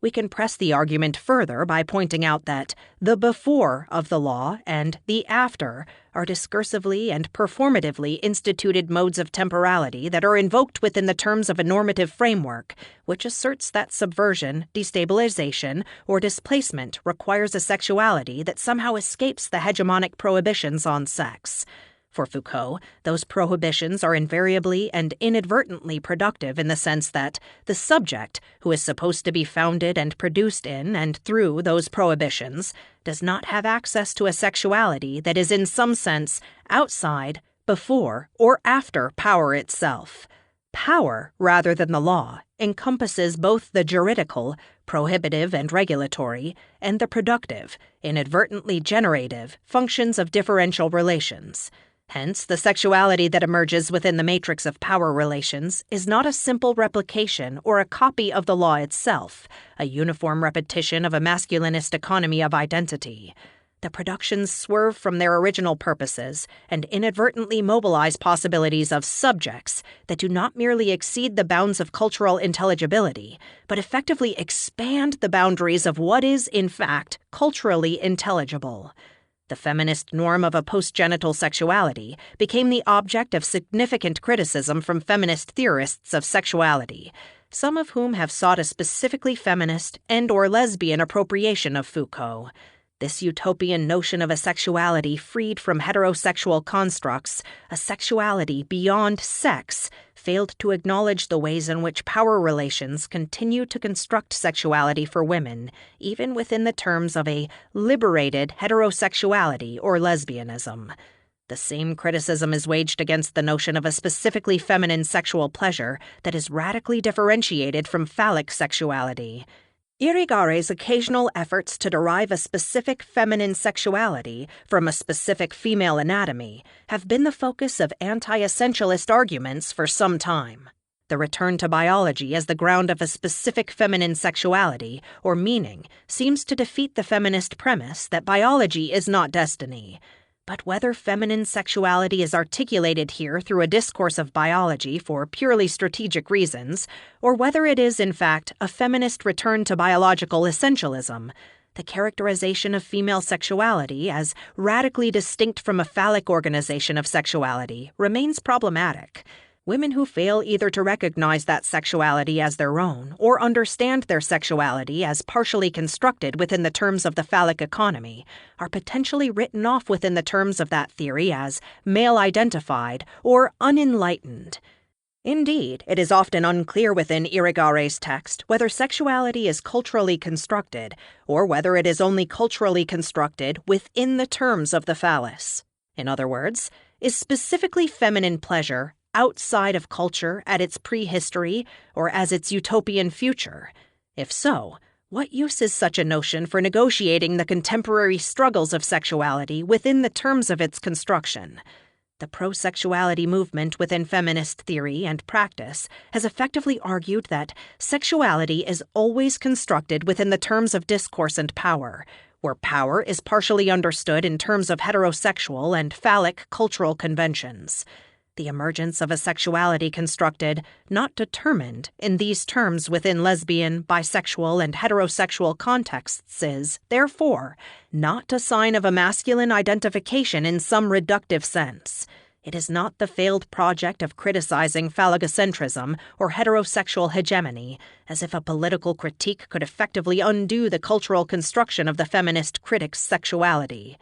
Speaker 1: We can press the argument further by pointing out that the before of the law and the after are discursively and performatively instituted modes of temporality that are invoked within the terms of a normative framework, which asserts that subversion, destabilization, or displacement requires a sexuality that somehow escapes the hegemonic prohibitions on sex. For Foucault, those prohibitions are invariably and inadvertently productive in the sense that the subject, who is supposed to be founded and produced in and through those prohibitions, does not have access to a sexuality that is in some sense outside, before, or after power itself. Power, rather than the law, encompasses both the juridical, prohibitive and regulatory, and the productive, inadvertently generative, functions of differential relations. Hence, the sexuality that emerges within the matrix of power relations is not a simple replication or a copy of the law itself, a uniform repetition of a masculinist economy of identity. The productions swerve from their original purposes and inadvertently mobilize possibilities of subjects that do not merely exceed the bounds of cultural intelligibility, but effectively expand the boundaries of what is, in fact, culturally intelligible. The feminist norm of a postgenital sexuality became the object of significant criticism from feminist theorists of sexuality, some of whom have sought a specifically feminist and/or lesbian appropriation of Foucault. This utopian notion of a sexuality freed from heterosexual constructs, a sexuality beyond sex, failed to acknowledge the ways in which power relations continue to construct sexuality for women, even within the terms of a liberated heterosexuality or lesbianism. The same criticism is waged against the notion of a specifically feminine sexual pleasure that is radically differentiated from phallic sexuality. Irigare's occasional efforts to derive a specific feminine sexuality from a specific female anatomy have been the focus of anti-essentialist arguments for some time. The return to biology as the ground of a specific feminine sexuality or meaning seems to defeat the feminist premise that biology is not destiny. But whether feminine sexuality is articulated here through a discourse of biology for purely strategic reasons, or whether it is, in fact, a feminist return to biological essentialism, the characterization of female sexuality as radically distinct from a phallic organization of sexuality remains problematic. Women who fail either to recognize that sexuality as their own or understand their sexuality as partially constructed within the terms of the phallic economy are potentially written off within the terms of that theory as male-identified or unenlightened. Indeed, it is often unclear within Irigare's text whether sexuality is culturally constructed or whether it is only culturally constructed within the terms of the phallus. In other words, is specifically feminine pleasure outside of culture at its prehistory or as its utopian future? If so, what use is such a notion for negotiating the contemporary struggles of sexuality within the terms of its construction? The pro-sexuality movement within feminist theory and practice has effectively argued that sexuality is always constructed within the terms of discourse and power, where power is partially understood in terms of heterosexual and phallic cultural conventions. The emergence of a sexuality constructed, not determined, in these terms within lesbian, bisexual, and heterosexual contexts is, therefore, not a sign of a masculine identification in some reductive sense. It is not the failed project of criticizing phallogocentrism or heterosexual hegemony, as if a political critique could effectively undo the cultural construction of the feminist critic's sexuality.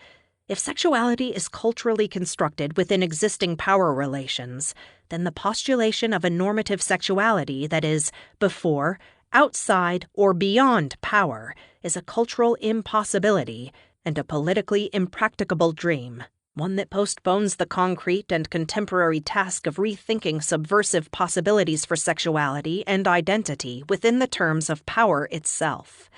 Speaker 1: If sexuality is culturally constructed within existing power relations, then the postulation of a normative sexuality that is before, outside, or beyond power is a cultural impossibility and a politically impracticable dream, one that postpones the concrete and contemporary task of rethinking subversive possibilities for sexuality and identity within the terms of power itself.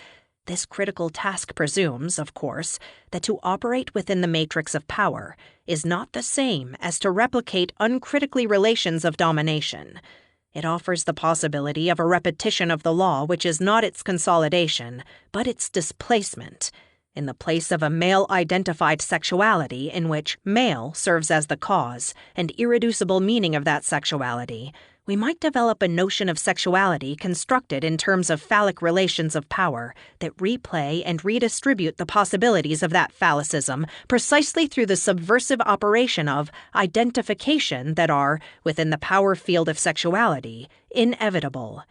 Speaker 1: This critical task presumes, of course, that to operate within the matrix of power is not the same as to replicate uncritically relations of domination. It offers the possibility of a repetition of the law which is not its consolidation, but its displacement, in the place of a male-identified sexuality in which male serves as the cause and irreducible meaning of that sexuality. We might develop a notion of sexuality constructed in terms of phallic relations of power that replay and redistribute the possibilities of that phallicism precisely through the subversive operation of identification that are, within the power field of sexuality, inevitable.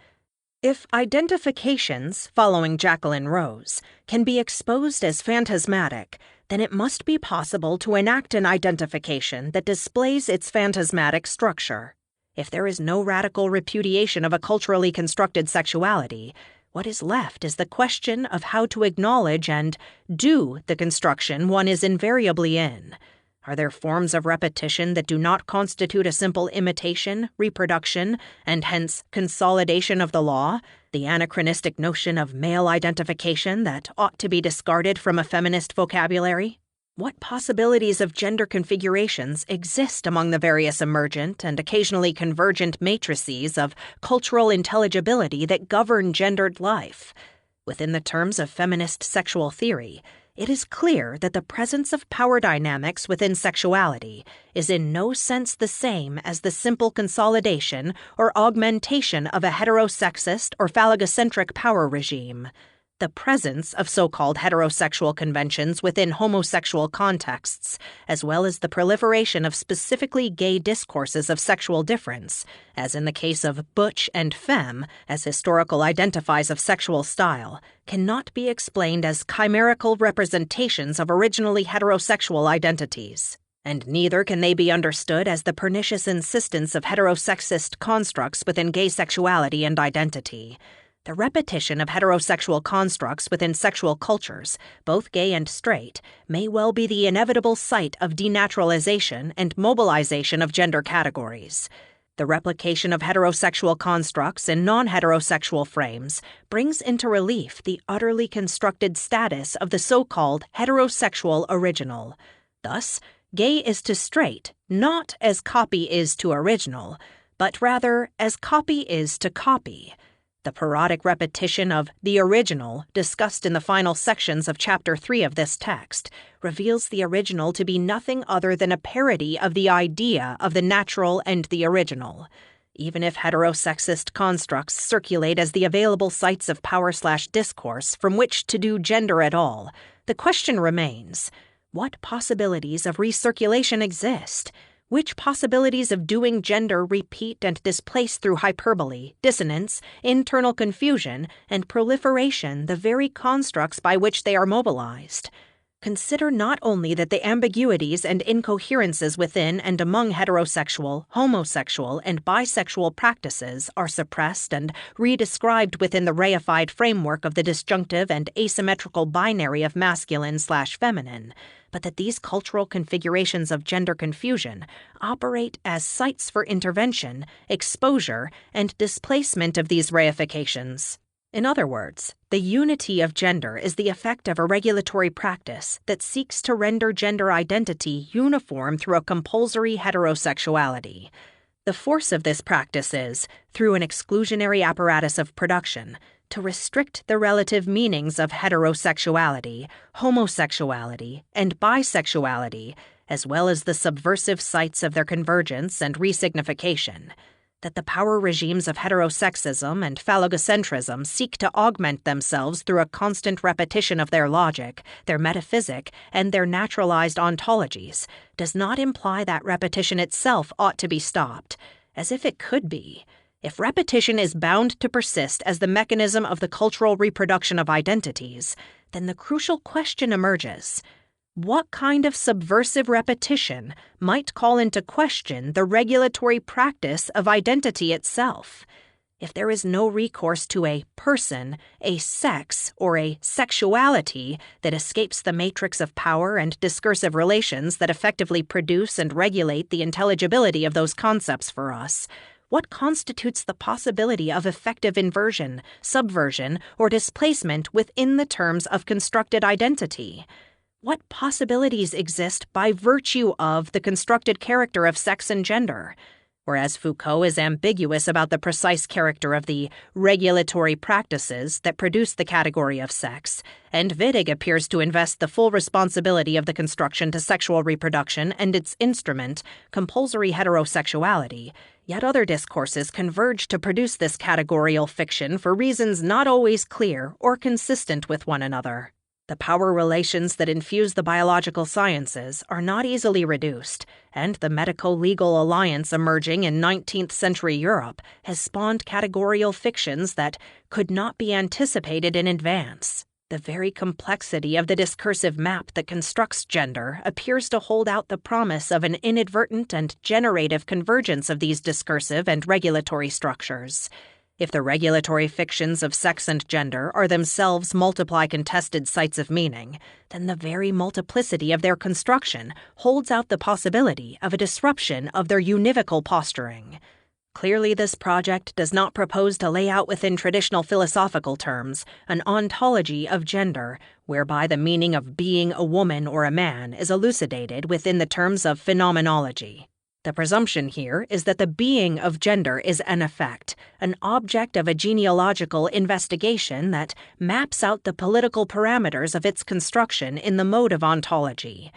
Speaker 1: If identifications, following Jacqueline Rose, can be exposed as phantasmatic, then it must be possible to enact an identification that displays its phantasmatic structure. If there is no radical repudiation of a culturally constructed sexuality, what is left is the question of how to acknowledge and do the construction one is invariably in. Are there forms of repetition that do not constitute a simple imitation, reproduction, and hence consolidation of the law, the anachronistic notion of male identification that ought to be discarded from a feminist vocabulary? What possibilities of gender configurations exist among the various emergent and occasionally convergent matrices of cultural intelligibility that govern gendered life? Within the terms of feminist sexual theory, it is clear that the presence of power dynamics within sexuality is in no sense the same as the simple consolidation or augmentation of a heterosexist or phallogocentric power regime. The presence of so-called heterosexual conventions within homosexual contexts, as well as the proliferation of specifically gay discourses of sexual difference, as in the case of butch and femme as historical identifiers of sexual style, cannot be explained as chimerical representations of originally heterosexual identities. And neither can they be understood as the pernicious insistence of heterosexist constructs within gay sexuality and identity. The repetition of heterosexual constructs within sexual cultures, both gay and straight, may well be the inevitable site of denaturalization and mobilization of gender categories. The replication of heterosexual constructs in non-heterosexual frames brings into relief the utterly constructed status of the so-called heterosexual original. Thus, gay is to straight, not as copy is to original, but rather as copy is to copy. The parodic repetition of the original, discussed in the final sections of Chapter 3 of this text, reveals the original to be nothing other than a parody of the idea of the natural and the original. Even if heterosexist constructs circulate as the available sites of power/discourse from which to do gender at all, the question remains, what possibilities of recirculation exist? Which possibilities of doing gender repeat and displace through hyperbole, dissonance, internal confusion, and proliferation the very constructs by which they are mobilized? Consider not only that the ambiguities and incoherences within and among heterosexual, homosexual, and bisexual practices are suppressed and redescribed within the reified framework of the disjunctive and asymmetrical binary of masculine/feminine, but that these cultural configurations of gender confusion operate as sites for intervention, exposure, and displacement of these reifications. In other words, the unity of gender is the effect of a regulatory practice that seeks to render gender identity uniform through a compulsory heterosexuality. The force of this practice is, through an exclusionary apparatus of production, to restrict the relative meanings of heterosexuality, homosexuality, and bisexuality, as well as the subversive sites of their convergence and resignification. That the power regimes of heterosexism and phallogocentrism seek to augment themselves through a constant repetition of their logic, their metaphysic, and their naturalized ontologies does not imply that repetition itself ought to be stopped, as if it could be. If repetition is bound to persist as the mechanism of the cultural reproduction of identities, then the crucial question emerges: What kind of subversive repetition might call into question the regulatory practice of identity itself? If there is no recourse to a person, a sex, or a sexuality that escapes the matrix of power and discursive relations that effectively produce and regulate the intelligibility of those concepts for us, what constitutes the possibility of effective inversion, subversion, or displacement within the terms of constructed identity? What possibilities exist by virtue of the constructed character of sex and gender? Whereas Foucault is ambiguous about the precise character of the regulatory practices that produce the category of sex, and Wittig appears to invest the full responsibility of the construction to sexual reproduction and its instrument, compulsory heterosexuality, yet other discourses converge to produce this categorical fiction for reasons not always clear or consistent with one another. The power relations that infuse the biological sciences are not easily reduced, and the medico-legal alliance emerging in 19th century Europe has spawned categorical fictions that could not be anticipated in advance. The very complexity of the discursive map that constructs gender appears to hold out the promise of an inadvertent and generative convergence of these discursive and regulatory structures. If the regulatory fictions of sex and gender are themselves multiply contested sites of meaning, then the very multiplicity of their construction holds out the possibility of a disruption of their univocal posturing. Clearly, this project does not propose to lay out within traditional philosophical terms an ontology of gender, whereby the meaning of being a woman or a man is elucidated within the terms of phenomenology. The presumption here is that the being of gender is an effect, an object of a genealogical investigation that maps out the political parameters of its construction in the mode of ontology.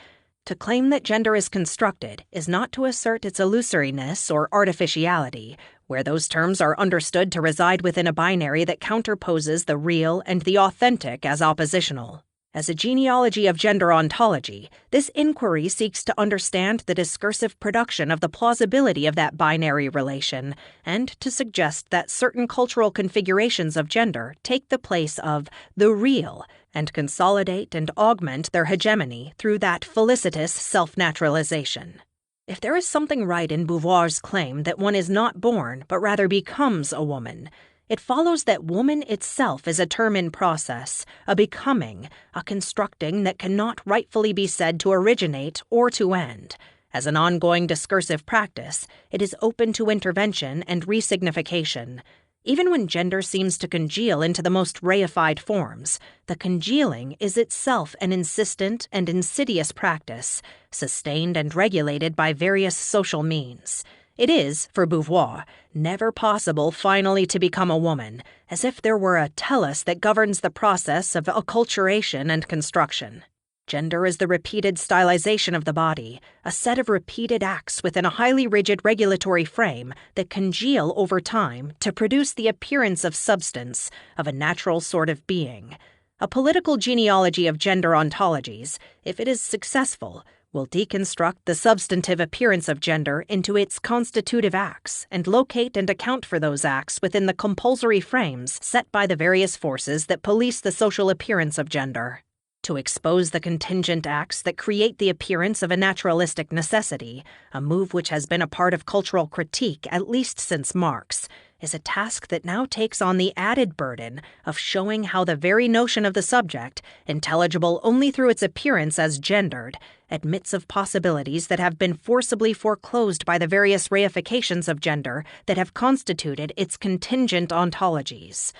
Speaker 1: To claim that gender is constructed is not to assert its illusoriness or artificiality, where those terms are understood to reside within a binary that counterposes the real and the authentic as oppositional. As a genealogy of gender ontology, this inquiry seeks to understand the discursive production of the plausibility of that binary relation, and to suggest that certain cultural configurations of gender take the place of the real, and consolidate and augment their hegemony through that felicitous self-naturalization. If there is something right in Beauvoir's claim that one is not born, but rather becomes a woman, it follows that woman itself is a term in process, a becoming, a constructing that cannot rightfully be said to originate or to end. As an ongoing discursive practice, it is open to intervention and resignification. Even when gender seems to congeal into the most reified forms, the congealing is itself an insistent and insidious practice, sustained and regulated by various social means. It is, for Beauvoir, never possible finally to become a woman, as if there were a tellus that governs the process of acculturation and construction. Gender is the repeated stylization of the body, a set of repeated acts within a highly rigid regulatory frame that congeal over time to produce the appearance of substance, of a natural sort of being. A political genealogy of gender ontologies, if it is successful, will deconstruct the substantive appearance of gender into its constitutive acts and locate and account for those acts within the compulsory frames set by the various forces that police the social appearance of gender. To expose the contingent acts that create the appearance of a naturalistic necessity, a move which has been a part of cultural critique at least since Marx, is a task that now takes on the added burden of showing how the very notion of the subject, intelligible only through its appearance as gendered, admits of possibilities that have been forcibly foreclosed by the various reifications of gender that have constituted its contingent ontologies.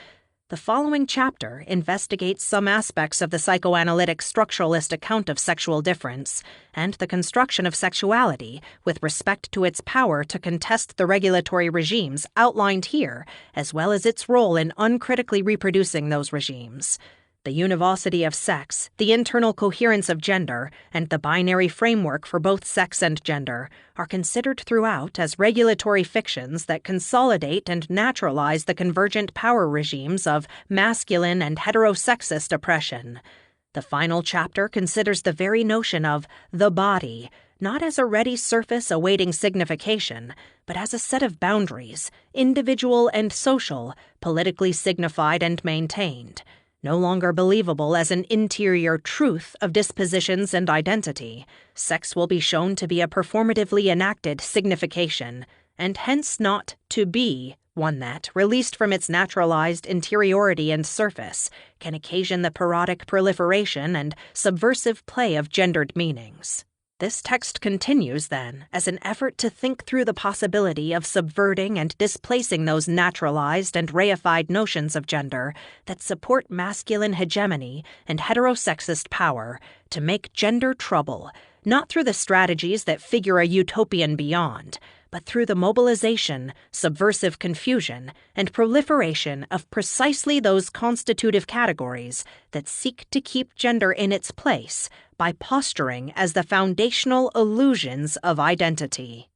Speaker 1: The following chapter investigates some aspects of the psychoanalytic structuralist account of sexual difference and the construction of sexuality with respect to its power to contest the regulatory regimes outlined here, as well as its role in uncritically reproducing those regimes. The univocity of sex, the internal coherence of gender, and the binary framework for both sex and gender are considered throughout as regulatory fictions that consolidate and naturalize the convergent power regimes of masculine and heterosexist oppression. The final chapter considers the very notion of the body, not as a ready surface awaiting signification, but as a set of boundaries, individual and social, politically signified and maintained. No longer believable as an interior truth of dispositions and identity, sex will be shown to be a performatively enacted signification, and hence not to be one that, released from its naturalized interiority and surface, can occasion the parodic proliferation and subversive play of gendered meanings. This text continues, then, as an effort to think through the possibility of subverting and displacing those naturalized and reified notions of gender that support masculine hegemony and heterosexist power to make gender trouble, not through the strategies that figure a utopian beyond, but through the mobilization, subversive confusion, and proliferation of precisely those constitutive categories that seek to keep gender in its place by posturing as the foundational illusions of identity.